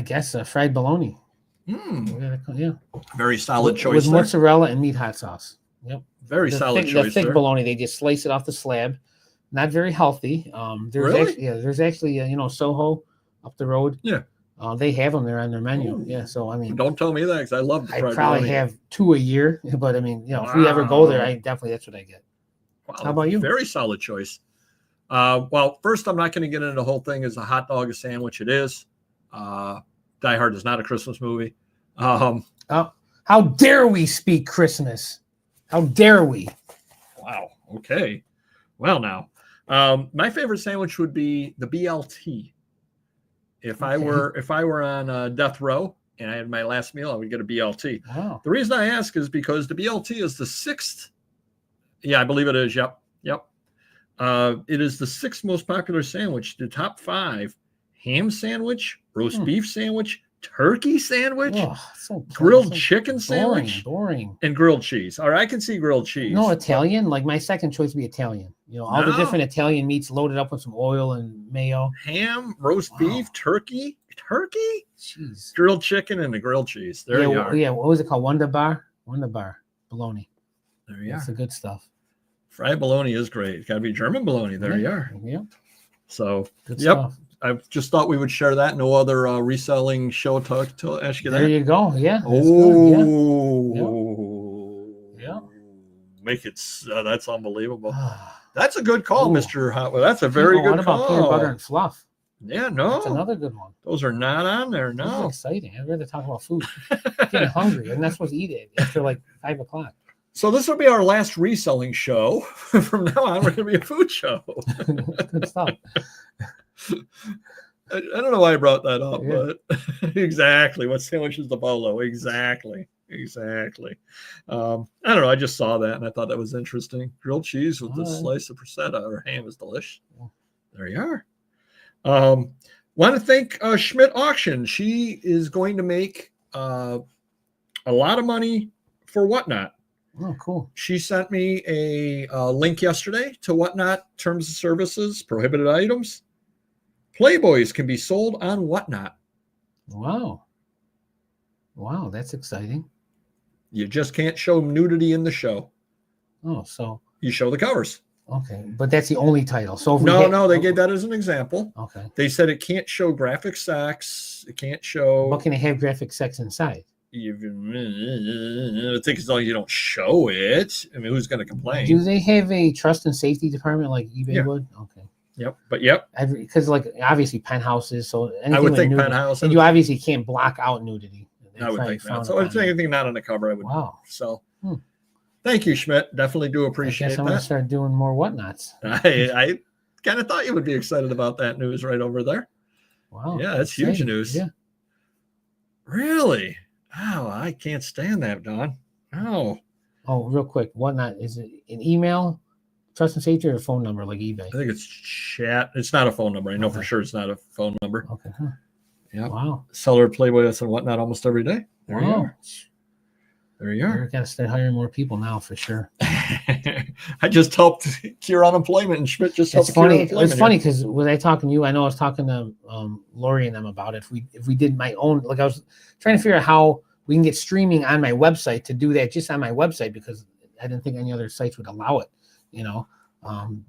guess fried bologna. Yeah. Very solid choice. With mozzarella and meat hot sauce. Yep. Very solid choice. The thick bologna, they just slice it off the slab. Not very healthy. There's actually Soho up the road. Yeah. They have them there on their menu. Yeah. So I mean, don't tell me that because I love the fried bologna. I probably have 2 a year, but I mean, if we ever go there, that's what I get. Wow, how about you? Very solid choice. Well, first, I'm not going to get into the whole thing. Is a hot dog a sandwich? It is. Die Hard is not a Christmas movie. How dare we speak Christmas? How dare we? Wow. Okay. Well, now, my favorite sandwich would be the BLT. If I were on death row and I had my last meal, I would get a BLT. Wow. The reason I ask is because the BLT is the 6th. Yeah, I believe it is. Yep. It is the 6th most popular sandwich. The top 5: ham sandwich, roast beef sandwich, turkey sandwich, grilled chicken sandwich, boring, and grilled cheese. All right, I can see grilled cheese. No, Italian. Like my second choice would be Italian. The different Italian meats loaded up with some oil and mayo. Ham, roast beef, turkey, cheese, grilled chicken, and the grilled cheese. There you are. Yeah, what was it called? Wonder bar bologna. There you are. That's the good stuff. Fried bologna is great. It's got to be German bologna. There you are. Yeah. So, good stuff. I just thought we would share that. No other reselling show to ask you that. There you go. Yeah. Oh, yeah. Make it. That's unbelievable. That's a good call, Mr. Hotwell. That's a very good call. What about peanut butter and fluff? Yeah, no. That's another good one. Those are not on there, no. This is exciting. I'd rather talk about food. I'm getting hungry. I'm not supposed to eat it after like 5 o'clock. So this will be our last reselling show. From now on, we're going to be a food show. Good stuff. I don't know why I brought that up, but exactly. What sandwich is the bolo? Exactly. I don't know. I just saw that and I thought that was interesting. Grilled cheese with this slice of prosciutto or ham is delicious. There you are. Want to thank Schmidt Auction. She is going to make a lot of money for Whatnot. Oh, cool. She sent me a link yesterday to Whatnot terms of services, prohibited items. Playboys can be sold on Whatnot. Wow, that's exciting. You just can't show nudity in the show. Oh, so you show the covers. Okay, but that's the only title. So if they gave that as an example. Okay. They said it can't show graphic sex. It can't show. What can it have graphic sex inside? I think as long as you don't show it. I mean, who's going to complain? Do they have a trust and safety department like eBay would? Okay. Yep. But because like obviously penthouses. So I would think penthouse. And you obviously can't block out nudity. I would think not. So it's anything not on the cover. I would. Wow. So. Thank you, Schmidt. Definitely do appreciate that. I'm going to start doing more Whatnots. I kind of thought you would be excited about that news right over there. Wow. Yeah, that's huge news. Yeah. Really? Oh, I can't stand that, Don. Oh. Oh, real quick. Whatnot, is it an email, trust and safety, or a phone number like eBay? I think it's chat. It's not a phone number. I know for sure it's not a phone number. Okay. Yeah. Wow. Seller Playboy that's and Whatnot almost every day. There you are. There you are. We've got to start hiring more people now for sure. I just helped cure unemployment, and Schmidt just helped cure unemployment. It's funny because was I talking to you? I know I was talking to Lori and them about it. If we did my own, like I was trying to figure out how we can get streaming on my website to do that just on my website because I didn't think any other sites would allow it. That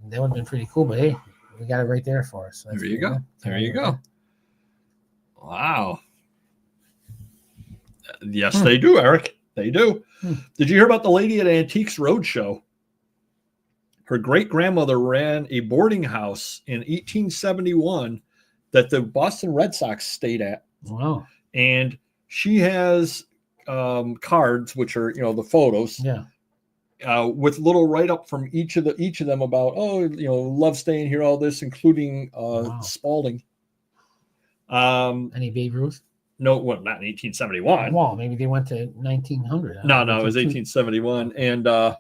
would have been pretty cool. But hey, we got it right there for us. So there you go. There you go. Wow. Yes, they do, Eric. They do. Did you hear about the lady at Antiques Roadshow? Her great-grandmother ran a boarding house in 1871 that the Boston Red Sox stayed at. Wow. And she has cards, which are, the photos. Yeah. With little write-up from each of them about, love staying here, all this, including Spalding. Any Babe Ruth? No, well, not in 1871. Well, maybe they went to 1900. No, it was 1871. And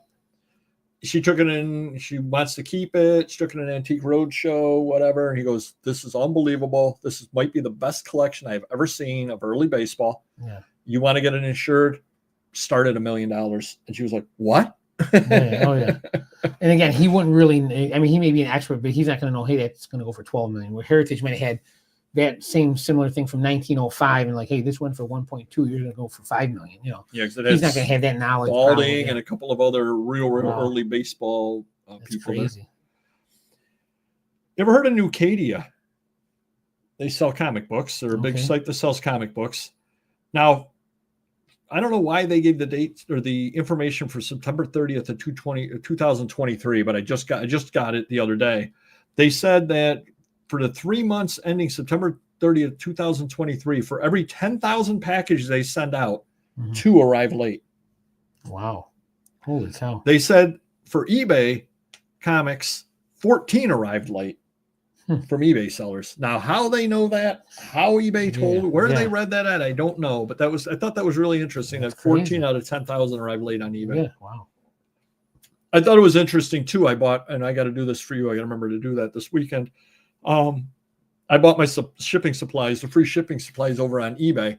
she took it in. She wants to keep it. She took it in an Antique Roadshow, whatever. And he goes, this is unbelievable. This might be the best collection I've ever seen of early baseball. Yeah. You want to get it insured? Start at $1 million. And she was like, what? Yeah. Oh, yeah. And again, he wouldn't really, I mean, he may be an expert, but he's not going to know, hey, that's going to go for $12 million. Where Heritage might have had that similar thing from 1905 and like, hey, this went for 1.2, you're going to go for $5 million. Yeah, he's not going to have that knowledge. Spalding and a couple of other real early baseball people. Crazy. You ever heard of Nucadia? They sell comic books. They're a big site that sells comic books. Now, I don't know why they gave the date or the information for September 30th of 2023, but I just got it the other day. They said that for the 3 months ending September 30th, 2023, for every 10,000 packages they send out, 2 arrive late. Wow. Holy cow. They said for eBay comics, 14 arrived late from eBay sellers. Now, how they know that, how eBay told, where they read that at, I don't know. But I thought that was really interesting. That's that 14 crazy. Out of 10,000 arrived late on eBay. Yeah, wow. I thought it was interesting too. I bought, and I got to do this for you. I got to remember to do that this weekend. I bought my shipping supplies, the free shipping supplies over on eBay,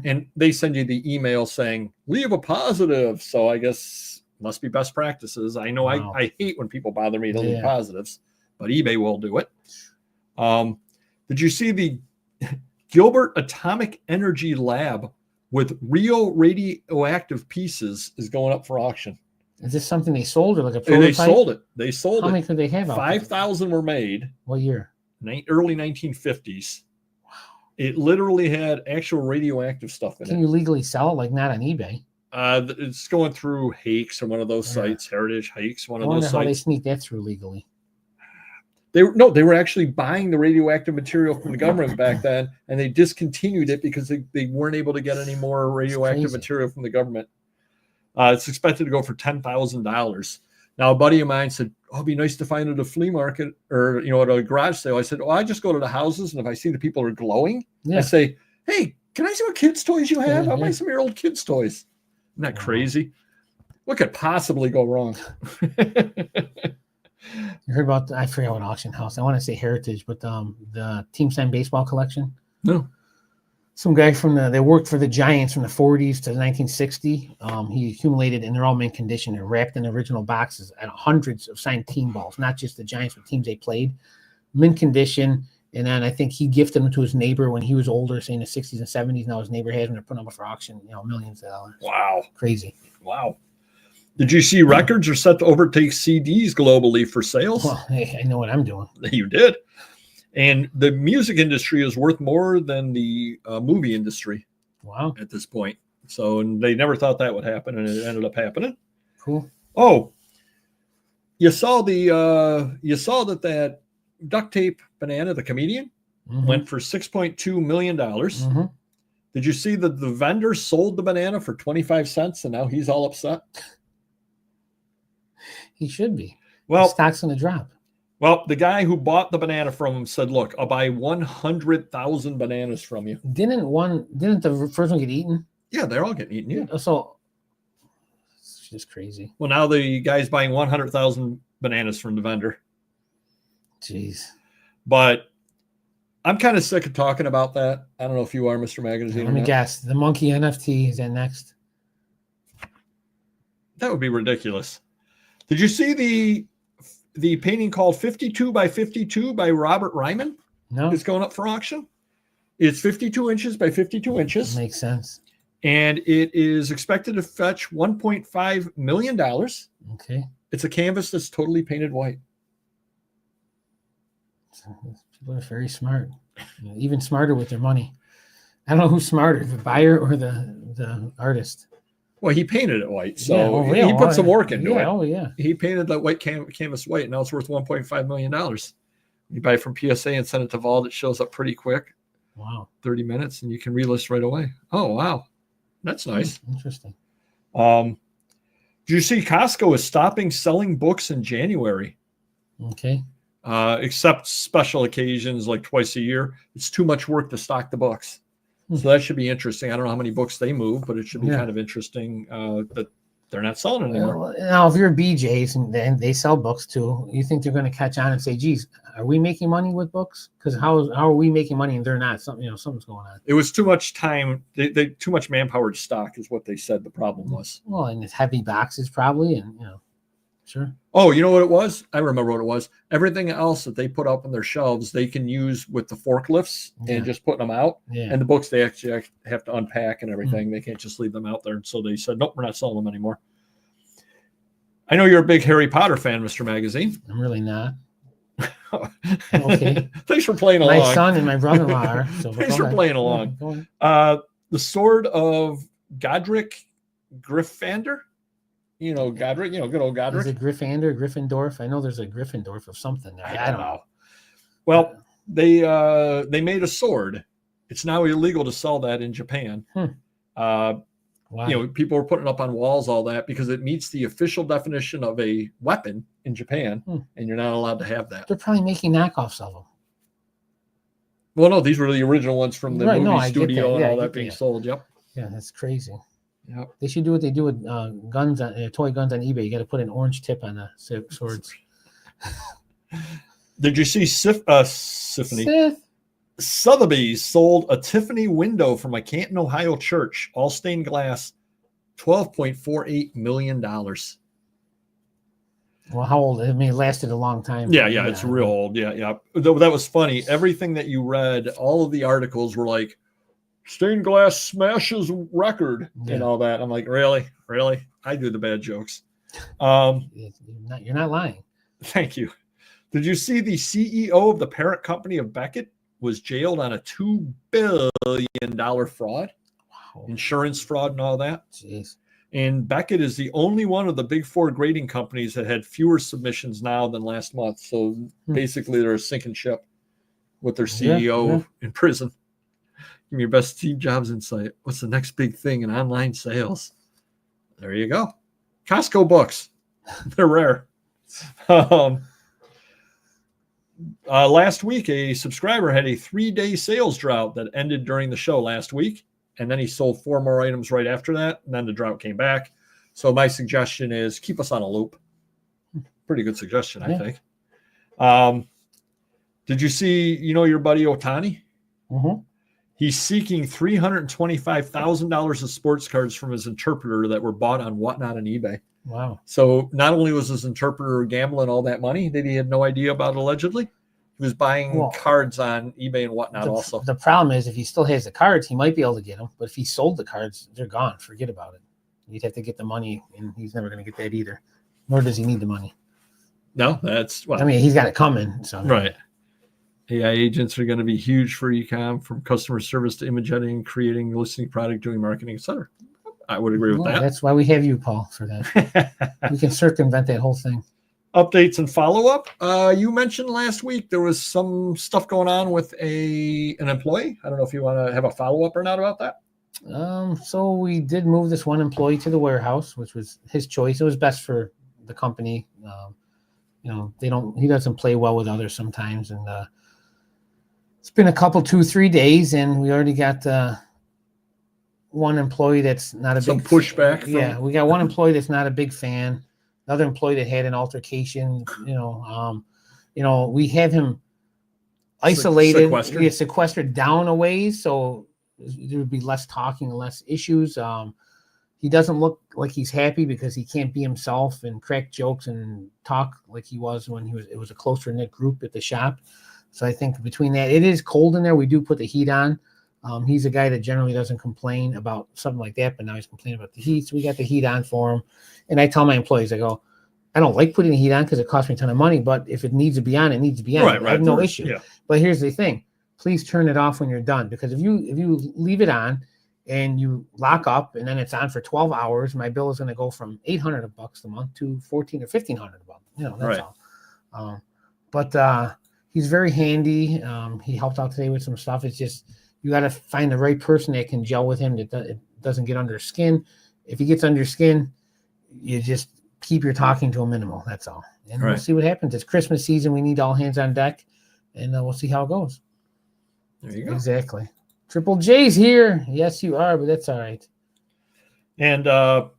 and they send you the email saying, leave a positive. So I guess must be best practices. I know I hate when people bother me to leave positives, but eBay will do it. Did you see the Gilbert Atomic Energy Lab with real radioactive pieces is going up for auction? Is this something they sold or like a prototype? They sold it. How many could they have? 5,000 were made. What year? early 1950s. It literally had actual radioactive stuff in it. Can you legally sell it? Like not on eBay? It's going through Hakes or one of those sites, Heritage Hakes, one of those sites. I wonder how they sneak that through legally. They were actually buying the radioactive material from the government back then, and they discontinued it because they weren't able to get any more radioactive material from the government. It's expected to go for $10,000. Now, a buddy of mine said, "Oh, it'd be nice to find it at a flea market or at a garage sale." I said, "Oh, I just go to the houses, and if I see the people are glowing, I say, hey, can I see what kids' toys you have? I'll buy some of your old kids' toys." Isn't that crazy? What could possibly go wrong? You heard about I forget what auction house. I want to say Heritage, but the Team Sign baseball collection. No. Some guy they worked for the Giants from the 40s to 1960. He accumulated, and they're all mint condition. They're wrapped in original boxes and hundreds of signed team balls, not just the Giants, but teams they played. Mint condition. And then I think he gifted them to his neighbor when he was older, say in the 60s and 70s. Now his neighbor has them. They're putting them up for auction, millions of dollars. Wow. Crazy. Wow. Did you see records are set to overtake CDs globally for sales? Well, hey, I know what I'm doing. You did. And the music industry is worth more than the movie industry. Wow. At this point. So, and they never thought that would happen, and it ended up happening. Cool. Oh, you saw that duct tape banana, the comedian, went for $6.2 million. Did you see that the vendor sold the banana for 25 cents and now he's all upset? He should be. Well, the stock's going to drop. Well, the guy who bought the banana from him said, "Look, I'll buy 100,000 bananas from you." Didn't the first one get eaten? Yeah, they're all getting eaten. Yeah. So it's just crazy. Well, now the guy's buying 100,000 bananas from the vendor. Jeez. But I'm kind of sick of talking about that. I don't know if you are, Mr. Magazine. Let me guess. The monkey NFT is that next? That would be ridiculous. Did you see the painting called 52 by 52 by Robert Ryman? No. It's going up for auction. It's 52 inches by 52 inches. Makes sense. And it is expected to fetch $1.5 million. Okay. It's a canvas that's totally painted white. People are very smart. Even smarter with their money. I don't know who's smarter, the buyer or the artist. Well, he painted it white, so he put some work into it. Oh, yeah. He painted that white canvas white, and now it's worth $1.5 million. You buy it from PSA and send it to Vault. It shows up pretty quick. Wow. 30 minutes, and you can relist right away. Oh, wow. That's nice. Interesting. Do you see Costco is stopping selling books in January? Okay. Except special occasions like twice a year. It's too much work to stock the books. So that should be interesting. I don't know how many books they move, but it should be kind of interesting that they're not selling anymore. Well, now, if you're BJ's and then they sell books too, you think they're going to catch on and say, "Geez, are we making money with books? Because how are we making money and they're not? Something's going on." It was too much time. They too much manpower to stock is what they said the problem was. Well, and it's heavy boxes probably, and sure. Oh, you know what it was? I remember what it was. Everything else that they put up on their shelves, they can use with the forklifts and just putting them out. Yeah. And the books, they actually have to unpack and everything. They can't just leave them out there. So they said, nope, we're not selling them anymore. I know you're a big Harry Potter fan, Mr. Magazine. I'm really not. Okay. Thanks for playing along. My son and my brother-in-law are. So thanks for playing along. The Sword of Godric Gryffindor. Godric, good old Godric. Is it Gryffindor, Gryffindorf? I know there's a Gryffindorf of something there. I don't know. Well, they made a sword. It's now illegal to sell that in Japan. Wow. People were putting it up on walls, all that, because it meets the official definition of a weapon in Japan, and you're not allowed to have that. They're probably making knockoffs of them. Well, no, these were the original ones from the movie studio and all that being sold. Yep. Yeah, that's crazy. Yep. They should do what they do with guns, toy guns on eBay. You got to put an orange tip on the swords. Did you see Sotheby's sold a Tiffany window from a Canton, Ohio church, all stained glass, $12.48 million. Well, how old? I mean, it lasted a long time. Yeah, it's real old. Yeah. That was funny. Everything that you read, all of the articles were like, stained glass smashes record and all that. I'm like, really? I do the bad jokes. You're not lying. Thank you. Did you see the CEO of the parent company of Beckett was jailed on a $2 billion fraud? Wow. Insurance fraud and all that. Jeez. And Beckett is the only one of the big four grading companies that had fewer submissions now than last month. So basically they're a sinking ship with their CEO in prison. Give me your best Steve Jobs insight. What's the next big thing in online sales? There you go. Costco books. They're rare. Last week, a subscriber had a 3-day sales drought that ended during the show last week. And then he sold 4 more items right after that. And then the drought came back. So my suggestion is keep us on a loop. Pretty good suggestion, I think. Did you see, your buddy Otani? Mm-hmm. He's seeking $325,000 of sports cards from his interpreter that were bought on Whatnot and eBay. Wow. So not only was his interpreter gambling all that money that he had no idea about allegedly, he was buying cards on eBay and Whatnot also. The problem is if he still has the cards, he might be able to get them. But if he sold the cards, they're gone. Forget about it. You'd have to get the money, and he's never going to get that either. Nor does he need the money. No, that's... Well, I mean, he's got it coming. So. Right. AI agents are going to be huge for e-com, from customer service to image editing, creating, listing product, doing marketing, etc. I would agree with that. That's why we have you, Paul, for that. We can circumvent that whole thing. Updates and follow-up. You mentioned last week there was some stuff going on with an employee. I don't know if you want to have a follow-up or not about that. So we did move this one employee to the warehouse, which was his choice. It was best for the company. He doesn't play well with others sometimes. And it's been a couple, 2-3 days, and we already got one employee that's not a some big pushback. Yeah, we got one employee that's not a big fan. Another employee that had an altercation. We have him isolated, sequestered down a ways, so there would be less talking and less issues. He doesn't look like he's happy because he can't be himself and crack jokes and talk like he was when it was a closer knit group at the shop. So I think between that, it is cold in there. We do put the heat on. He's a guy that generally doesn't complain about something like that, but now he's complaining about the heat. So we got the heat on for him. And I tell my employees, I go, I don't like putting the heat on because it costs me a ton of money, but if it needs to be on, it needs to be on. Right, I have no issue. Yeah. But here's the thing. Please turn it off when you're done, because if you leave it on and you lock up and then it's on for 12 hours, my bill is going to go from $800 a month to $1,400 or $1,500 a month. That's all. But he's very handy. He helped out today with some stuff. It's just, you got to find the right person that can gel with him, that it doesn't get under his skin. If he gets under your skin, you just keep your talking to a minimal. That's all. And we'll see what happens. It's Christmas season. We need all hands on deck, and we'll see how it goes. There you go. Exactly. Triple J's here. Yes, you are, but that's all right. And a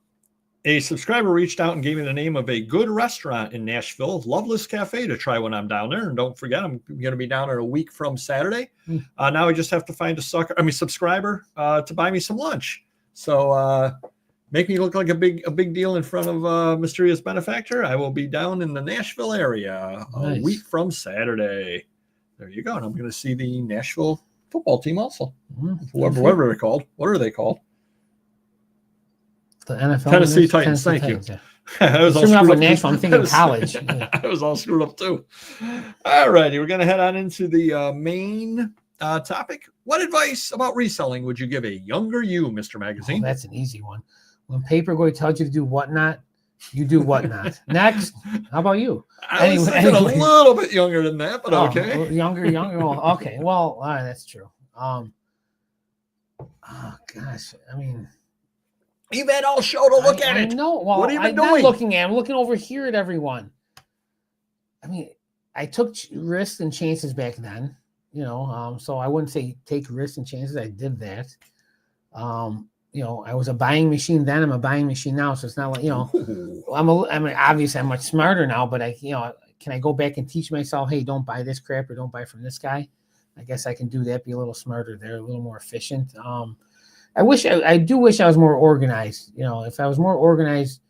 subscriber reached out and gave me the name of a good restaurant in Nashville, Loveless Cafe, to try when I'm down there. And don't forget, I'm going to be down there a week from Saturday. Now I just have to find a subscriber to buy me some lunch. So make me look like a big deal in front of Mysterious Benefactor. I will be down in the Nashville area a week from Saturday. There you go. And I'm going to see the Nashville football team also. Whatever they're called. What are they called? The NFL. Tennessee Titans. Thank you. Yeah. I was all screwed up. Nashville. I'm thinking college. Yeah. I was all screwed up too. All righty. We're going to head on into the main topic. What advice about reselling would you give a younger you, Mr. Magazine? Oh, that's an easy one. When Paperboy tells you to do whatnot, you do whatnot. Next. How about you? I was thinking a little bit younger than that, but okay. Younger. Well, okay. Well, all right, that's true. Oh gosh. I mean, you've had all show to look at it. No. Well, what have you been doing? I'm not looking at. I'm looking over here at everyone. I mean, I took risks and chances back then. So I wouldn't say take risks and chances. I did that. I was a buying machine then. I'm a buying machine now. So it's not like, obviously I'm much smarter now, but can I go back and teach myself, hey, don't buy this crap or don't buy from this guy? I guess I can do that, be a little smarter there, a little more efficient. I do wish I was more organized. If I was more organized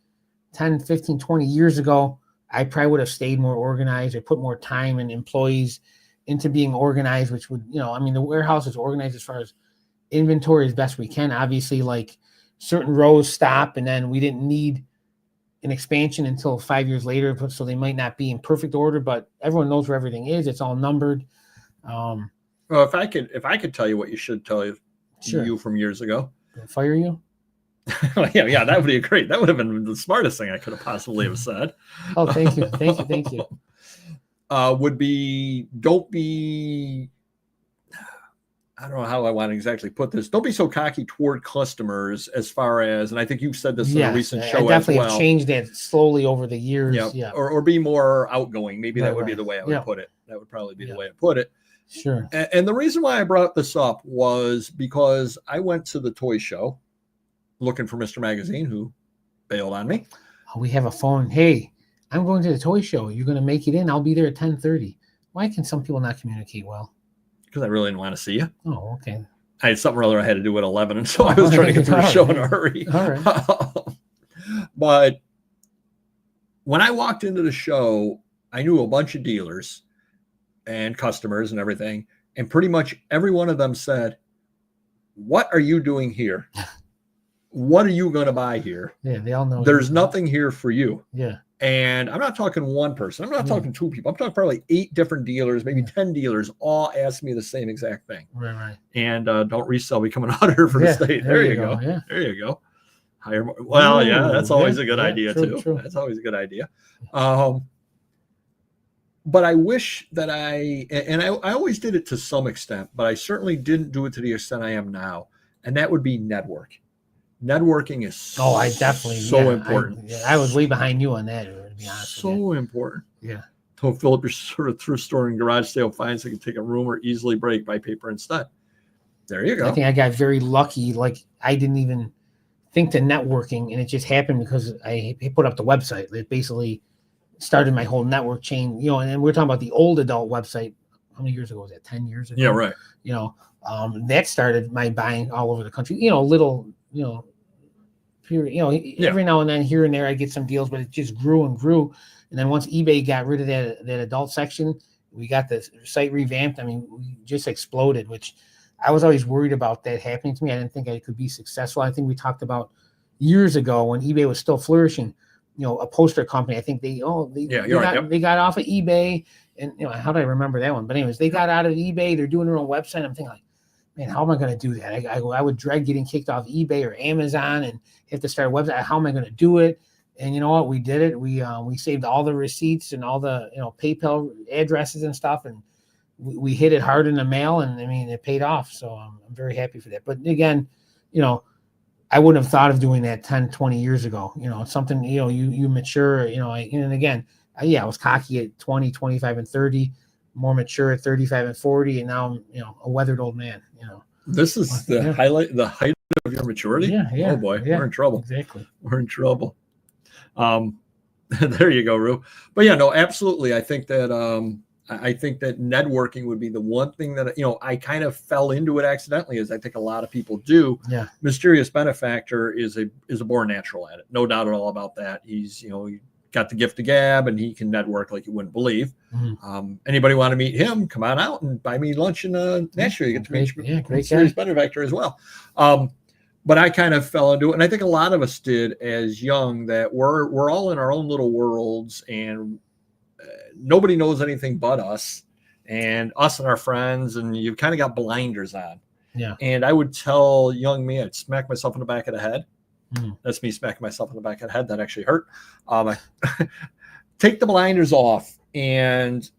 10, 15, 20 years ago, I probably would have stayed more organized or put more time and employees into being organized, which would, the warehouse is organized as far as inventory as best we can. Obviously, like certain rows stop, and then we didn't need an expansion until 5 years later, so they might not be in perfect order, but everyone knows where everything is. It's all numbered. Well, if I could tell you what you should tell you, Sure. you from years ago. Fire you? yeah, that would be great. That would have been the smartest thing I could have possibly have said. Oh, thank you. Thank you. Would be, don't be, I don't know how I want to exactly put this. Don't be so cocky toward customers as far as, and I think you've said this in a recent show as well. I definitely have changed that slowly over the years. Yeah. Or be more outgoing. Maybe that would be the way I would put it. That would probably be the way I put it. Sure. And the reason why I brought this up was because I went to the toy show looking for Mr. Magazine, who bailed on me. Oh, we have a phone. Hey, I'm going to the toy show. You're going to make it in. I'll be there at 10:30. Why can some people not communicate well? Because I really didn't want to see you. Oh, okay. I had something or other I had to do at 11, and so I was trying to get through the show in a hurry. All right. But when I walked into the show, I knew a bunch of dealers and customers and everything, and pretty much every one of them said, "What are you doing here? What are you going to buy here? Yeah, they all know. There's nothing here for you." Yeah. And I'm not talking one person. I'm not talking two people. I'm talking probably 8 different dealers, maybe 10 dealers, all asked me the same exact thing. Right. And don't resell, become an auditor for the state. There you go. Yeah. There you go. Hire more. Well, yeah, that's always a good idea too. True. That's always a good idea. But I wish that I always did it to some extent, but I certainly didn't do it to the extent I am now. And that would be network. Networking is so important. I was way behind you on that, to be honest. So important. Yeah. Don't fill up your sort of thrift store and garage sale finds that can take a room or easily break by paper instead. There you go. I think I got very lucky. Like, I didn't even think to networking, and it just happened because I put up the website. It basically started my whole network chain, and we're talking about the old adult website. How many years ago was that? 10 years ago? Yeah, right. That started my buying all over the country, every now and then here and there I get some deals, but it just grew and grew. And then once eBay got rid of that adult section, we got the site revamped. I mean, we just exploded, which I was always worried about that happening to me. I didn't think I could be successful. I think we talked about years ago when eBay was still flourishing, a poster company. I think they got off of eBay, and how do I remember that one? But anyways, they got out of eBay. They're doing their own website. I'm thinking, like, man, how am I going to do that? I would dread getting kicked off eBay or Amazon and have to start a website. How am I going to do it? And you know what? We did it. We saved all the receipts and all the PayPal addresses and stuff, and we hit it hard in the mail. And I mean, it paid off. So I'm very happy for that. But again, I wouldn't have thought of doing that 10, 20 years ago. It's something, you mature, and again, I was cocky at 20, 25, and 30, more mature at 35 and 40. And now I'm, a weathered old man, This is the height of your maturity. Yeah. Oh boy, we're in trouble. Exactly. We're in trouble. There you go, Rue. But yeah, no, absolutely. I think that networking would be the one thing that, I kind of fell into it accidentally, as I think a lot of people do. Yeah. Mysterious Benefactor is a born natural at it. No doubt at all about that. He's, he got the gift of gab and he can network like you wouldn't believe. Mm-hmm. Anybody want to meet him, come on out and buy me lunch in Nashville. You get to meet Mysterious Benefactor as well. But I kind of fell into it. And I think a lot of us did as young, that we're all in our own little worlds, and nobody knows anything but us and our friends, and you've kind of got blinders on. Yeah. And I would tell young me, I'd smack myself in the back of the head. That's me smacking myself in the back of the head. That actually hurt. Take the blinders off and,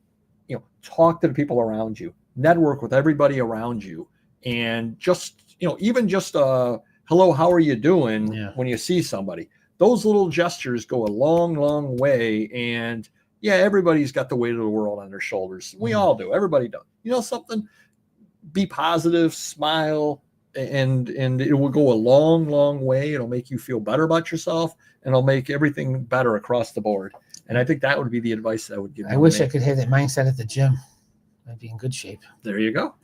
talk to the people around you, network with everybody around you. And just, even just hello, how are you doing? Yeah. When you see somebody, those little gestures go a long, long way. And yeah, everybody's got the weight of the world on their shoulders. We all do. Everybody does. Something, be positive, smile, and it will go a long, long way. It'll make you feel better about yourself, and it'll make everything better across the board. And I think that would be the advice I would give. I wish I could have that mindset at the gym. I'd be in good shape. There you go.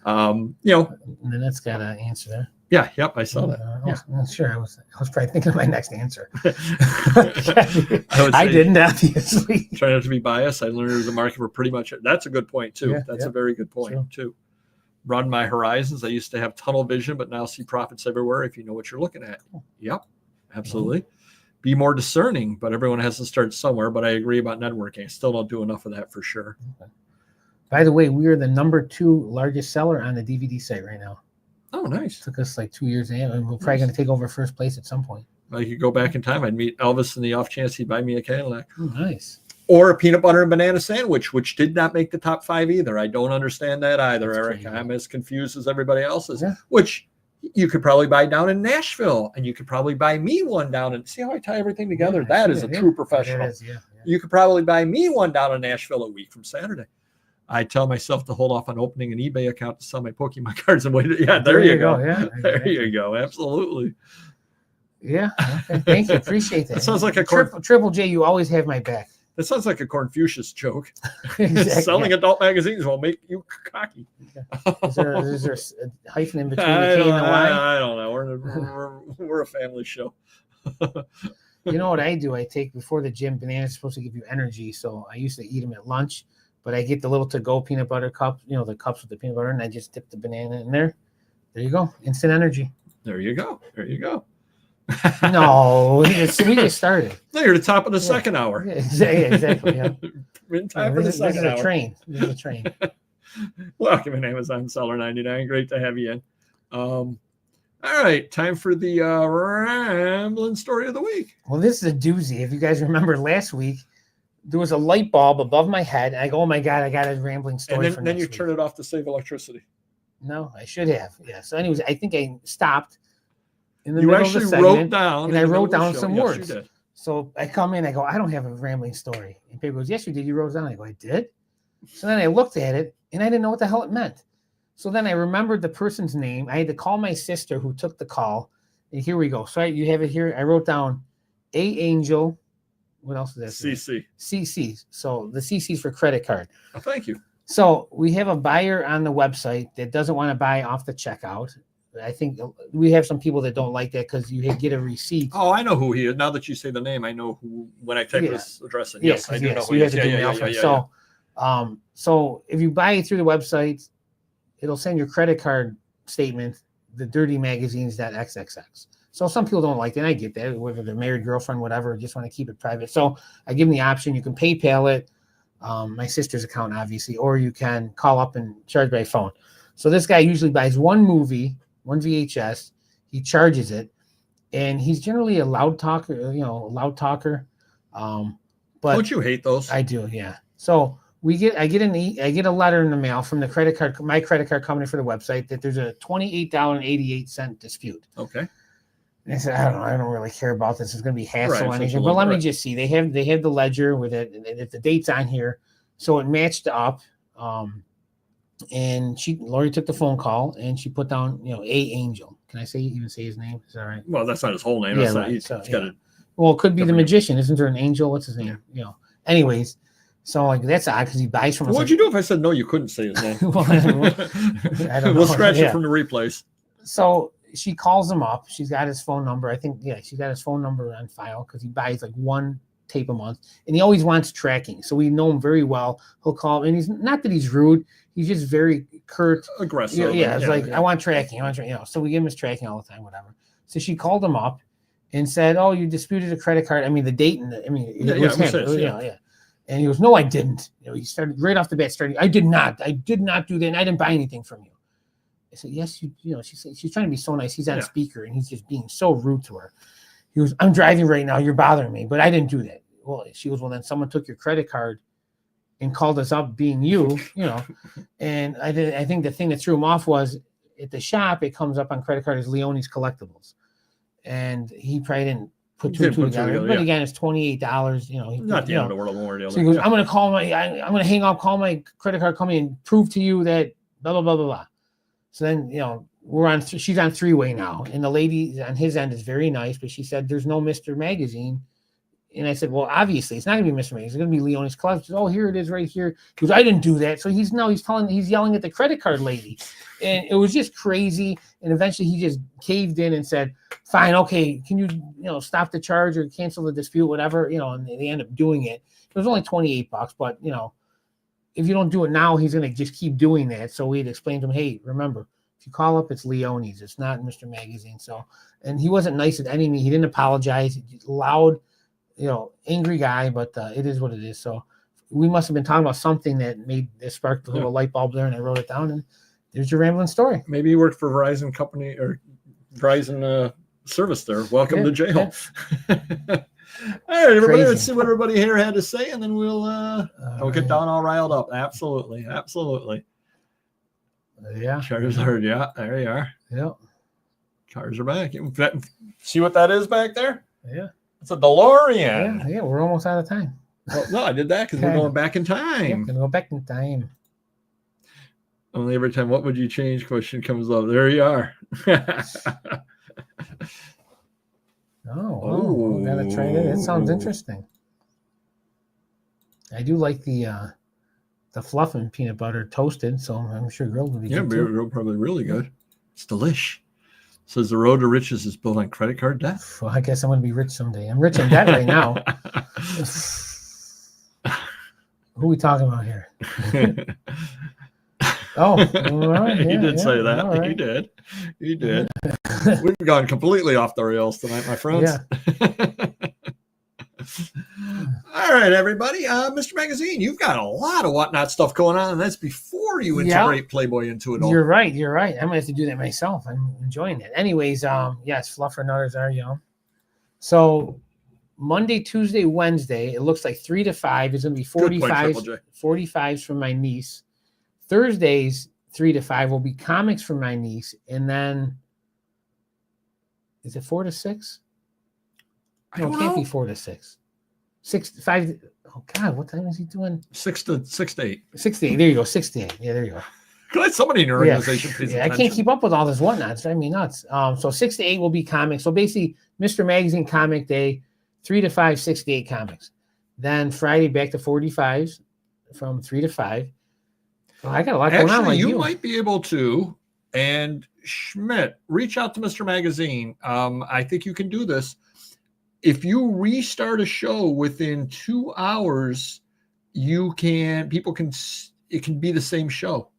And then that's got an answer there. Yeah. Yep. I saw that. Sure. I was probably thinking of my next answer. I didn't, obviously. Try not to be biased. I learned there's a market for pretty much it. That's a good point too. Yeah, that's a very good point too. Broaden my horizons. I used to have tunnel vision, but now see profits everywhere if you know what you're looking at. Yep. Absolutely. be more discerning, but everyone has to start somewhere. But I agree about networking. I still don't do enough of that for sure. Okay. By the way, we are the number 2 largest seller on the DVD site right now. Oh, nice. It took us like 2 years, and we're probably going to take over first place at some point. I could go back in time. I'd meet Elvis in the off chance he'd buy me a Cadillac. Oh, nice. Or a peanut butter and banana sandwich, which did not make the top 5 either. I don't understand that either, That's Eric. Crazy. I'm as confused as everybody else is, which you could probably buy down in Nashville, and you could probably buy me one down and see how I tie everything together. That is a true professional. It is, You could probably buy me one down in Nashville a week from Saturday. I tell myself to hold off on opening an eBay account to sell my Pokemon cards and wait. Yeah, there you go. Yeah, there you go. Absolutely. Yeah. Okay. Thank you. Appreciate that. That sounds like a Triple J. You always have my back. That sounds like a Confucius joke. Exactly. Selling adult magazines will make you cocky. Is there a hyphen in between the K and the Y? I don't know. We're a family show. You know what I do? I take before the gym. Bananas are supposed to give you energy, so I used to eat them at lunch. But I get the little to-go peanut butter cup, the cups with the peanut butter, and I just dip the banana in there. There you go. Instant energy. There you go. No, we just started. No, you're the top of the second hour. Yeah, exactly. Yeah. In time for the second hour. This is a train. Welcome in Amazon Seller 99. Great to have you in. All right, time for the rambling story of the week. Well, this is a doozy. If you guys remember last week, there was a light bulb above my head, and I go, "Oh my God, I got a rambling story." And then you turn it off to save electricity. No, I should have. Yeah. So, anyways, I think I stopped in the you middle actually of the segment, wrote down, and I wrote down some yes, words. You did. So I come in, I go, "I don't have a rambling story." And people goes, "Yes, you did. You wrote it down." I go, "I did." So then I looked at it, and I didn't know what the hell it meant. So then I remembered the person's name. I had to call my sister who took the call. And here we go. So you have it here. I wrote down A Angel. What else is that? CC. CC. So the CC's for credit card. Oh, thank you. So we have a buyer on the website that doesn't want to buy off the checkout. I think we have some people that don't like that because you get a receipt. Oh, I know who he is. Now that you say the name, I know who. When I type his address in, yes, I do know who he is. So if you buy it through the website, it'll send your credit card statement, the dirty magazines.xxx. So some people don't like that. I get that, whether they're married, girlfriend, whatever, just want to keep it private. So I give them the option. You can PayPal it, my sister's account, obviously, or you can call up and charge by phone. So this guy usually buys one movie, one VHS. He charges it, and he's generally a loud talker. But don't you hate those? I do, yeah. So I get a letter in the mail from the my credit card company for the website that there's a $28.88 dispute. Okay. And I said, I don't really care about this. It's going to be hassle or anything. But let me just see. They have the ledger with it, and the date's on here, so it matched up. And Lori took the phone call and she put down, A Angel. Can I even say his name? Is that right? Well, that's not his whole name. Yeah, right. Well, it could be the magician. Isn't there an angel? What's his name? Yeah. Anyways, so that's odd because he buys from us. What'd you do if I said no? You couldn't say his name. I don't know. We'll scratch it from the replays. So she calls him up. She's got his phone number. I think, she's got his phone number on file because he buys like one tape a month, and he always wants tracking. So we know him very well. He'll call, and he's not that he's rude. He's just very curt, aggressive. It's like, I want tracking. So we give him his tracking all the time, whatever. So she called him up and said, "Oh, you disputed a credit card." I mean, the date and it was him. And he goes, "No, I didn't." He started right off the bat. I did not do that. And I didn't buy anything from you. I said, "Yes, you." She said she's trying to be so nice. He's on speaker and he's just being so rude to her. He goes, "I'm driving right now. You're bothering me, but I didn't do that." Well, she goes, "Well, then someone took your credit card and called us up being you." And I think the thing that threw him off was at the shop, it comes up on credit card as Leone's Collectibles. And he probably didn't put two and two together. But again, it's $28. Not the end of the world. So he goes, "I'm going to I'm going to hang up, call my credit card company and prove to you that blah, blah, blah, blah, blah." So then, she's on three-way now. And the lady on his end is very nice, but she said, "There's no Mr. Magazine." And I said, "Well, obviously, it's not going to be Mr. Magazine. It's going to be Leone's Collectibles." She goes, "Oh, here it is right here." He goes, "I didn't do that." So he's yelling at the credit card lady. And it was just crazy. And eventually he just caved in and said, "Fine, okay, can you, stop the charge or cancel the dispute, whatever." And they end up doing it. It was only $28, but, if you don't do it now, he's going to just keep doing that. So we'd explain to him, "Hey, remember, If you call up, it's Leone's. It's not Mr. Magazine. So, and he wasn't nice at any. He didn't apologize. He's loud, angry guy, but it is what it is. So we must have been talking about something that sparked a little light bulb there, and I wrote it down. And there's your rambling story. Maybe you worked for Verizon company or Verizon service there. Welcome to jail. Yeah. All right, everybody. Let's see what everybody here had to say, and then we'll get Don all riled up. Absolutely. Yeah. Charizard. Yeah, there you are. Yeah. Cars are back. See what that is back there? Yeah. It's a DeLorean. Yeah, we're almost out of time. Well, no, I did that because we're going back in time. Yeah, we're going to go back in time. Only every time, what would you change question comes up. There you are. Oh, gotta try that. It sounds interesting. I do like the fluff and peanut butter toasted, so I'm sure grilled would be good. Yeah, grilled probably really good. It's delish. Says the road to riches is built on credit card debt. Well, I guess I'm going to be rich someday. I'm rich in debt right now. Who are we talking about here? All right. He did say that. Right. He did. We've gone completely off the rails tonight, my friends. Yeah. All right, everybody. Mr. Magazine, you've got a lot of whatnot stuff going on, and that's before you integrate Playboy into it all. You're right. I'm going to have to do that myself. I'm enjoying it. Anyways, yes, fluffernutters are yum. So Monday, Tuesday, Wednesday, it looks like 3 to 5 is going to be 45s from my niece. Thursdays, 3 to 5 will be comics from my niece. And then, is it 4 to 6? No, it can't be 4 to 6. 6 to 5. Oh God, what time is he doing? 6 to 8. 6 to 8. There you go. 6 to 8. Yeah, there you go. Glad somebody in your organization pays attention. I can't keep up with all this whatnot. It's driving me nuts. So 6 to 8 will be comics. So basically, Mr. Magazine Comic Day, 3 to 5, 6 to 8 comics. Then Friday back to 45s from 3 to 5. Oh, I got a lot going on. You might be able to, and Schmidt, reach out to Mr. Magazine. I think you can do this. If you restart a show within 2 hours, it can be the same show.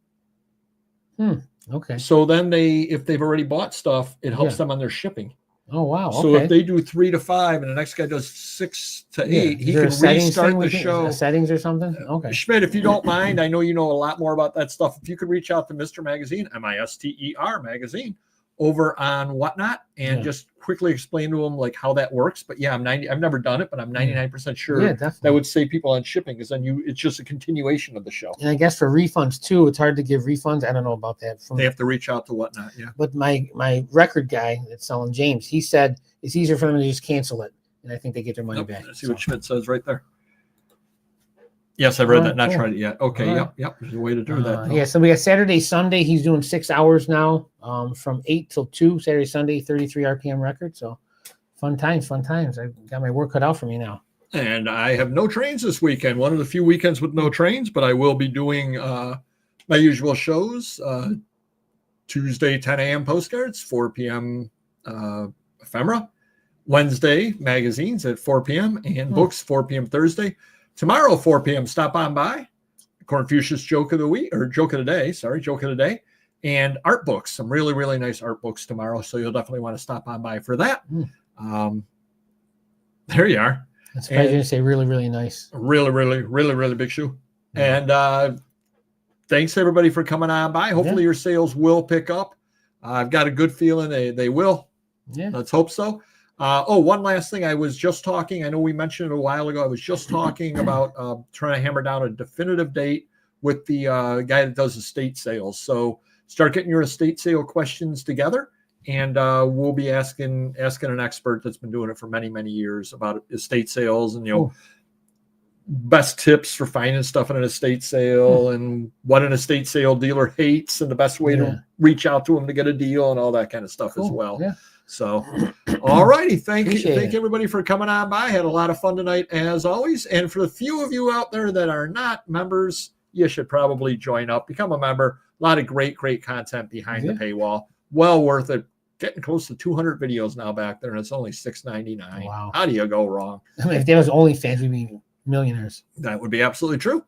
Okay. So then if they've already bought stuff, it helps them on their shipping. Oh, wow. So if they do 3 to 5 and the next guy does 6 to 8, he can restart the show. Settings or something? Okay. Schmidt, if you don't mind, I know you know a lot more about that stuff. If you could reach out to Mr. Magazine, Mister Magazine, over on Whatnot, and just quickly explain to him like how that works. But yeah, I've never done it, but I'm 99% sure that would save people on shipping, because then it's just a continuation of the show. And I guess for refunds too, it's hard to give refunds. I don't know about that. They have to reach out to Whatnot, yeah. But my record guy that's selling James, he said it's easier for them to just cancel it, and I think they get their money back. Let's see what Schmidt says right there. Yes, I've read that. Not tried it yet. Okay, yep. There's a way to do that. Yeah, so we got Saturday, Sunday. He's doing 6 hours now, from 8 till 2. Saturday, Sunday, 33 RPM record. So fun times. I got my work cut out for me now. And I have no trains this weekend. One of the few weekends with no trains, but I will be doing my usual shows. Tuesday, 10 a.m. postcards, 4 p.m. ephemera. Wednesday, magazines at 4 p.m. and books 4 p.m. Thursday. Tomorrow, 4 p.m., stop on by. Confucius joke of the day, and art books. Some really, really nice art books tomorrow. So you'll definitely want to stop on by for that. There you are. That's why you say really, really nice. Really, really, really, really big shoe. And thanks everybody for coming on by. Hopefully your sales will pick up. I've got a good feeling they will. Yeah. Let's hope so. One last thing. I was just talking, I know we mentioned it a while ago. I was just talking about trying to hammer down a definitive date with the guy that does estate sales. So start getting your estate sale questions together, and we'll be asking an expert that's been doing it for many, many years about estate sales, and best tips for finding stuff in an estate sale, and what an estate sale dealer hates, and the best way to reach out to them to get a deal, and all that kind of stuff as well. Yeah. So, all righty. Thank everybody for coming on by. Had a lot of fun tonight, as always. And for the few of you out there that are not members, you should probably join up, become a member. A lot of great content behind the paywall. Well worth it. Getting close to 200 videos now back there, and it's only $6.99. Wow. How do you go wrong? I mean, if there was OnlyFans, we'd be millionaires. That would be absolutely true.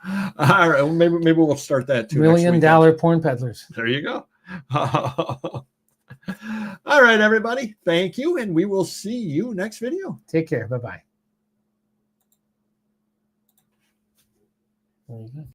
All right, well, maybe we'll start that too. $1 million porn peddlers. There you go. All right, everybody. Thank you, and we will see you next video. Take care. Bye-bye. Very good.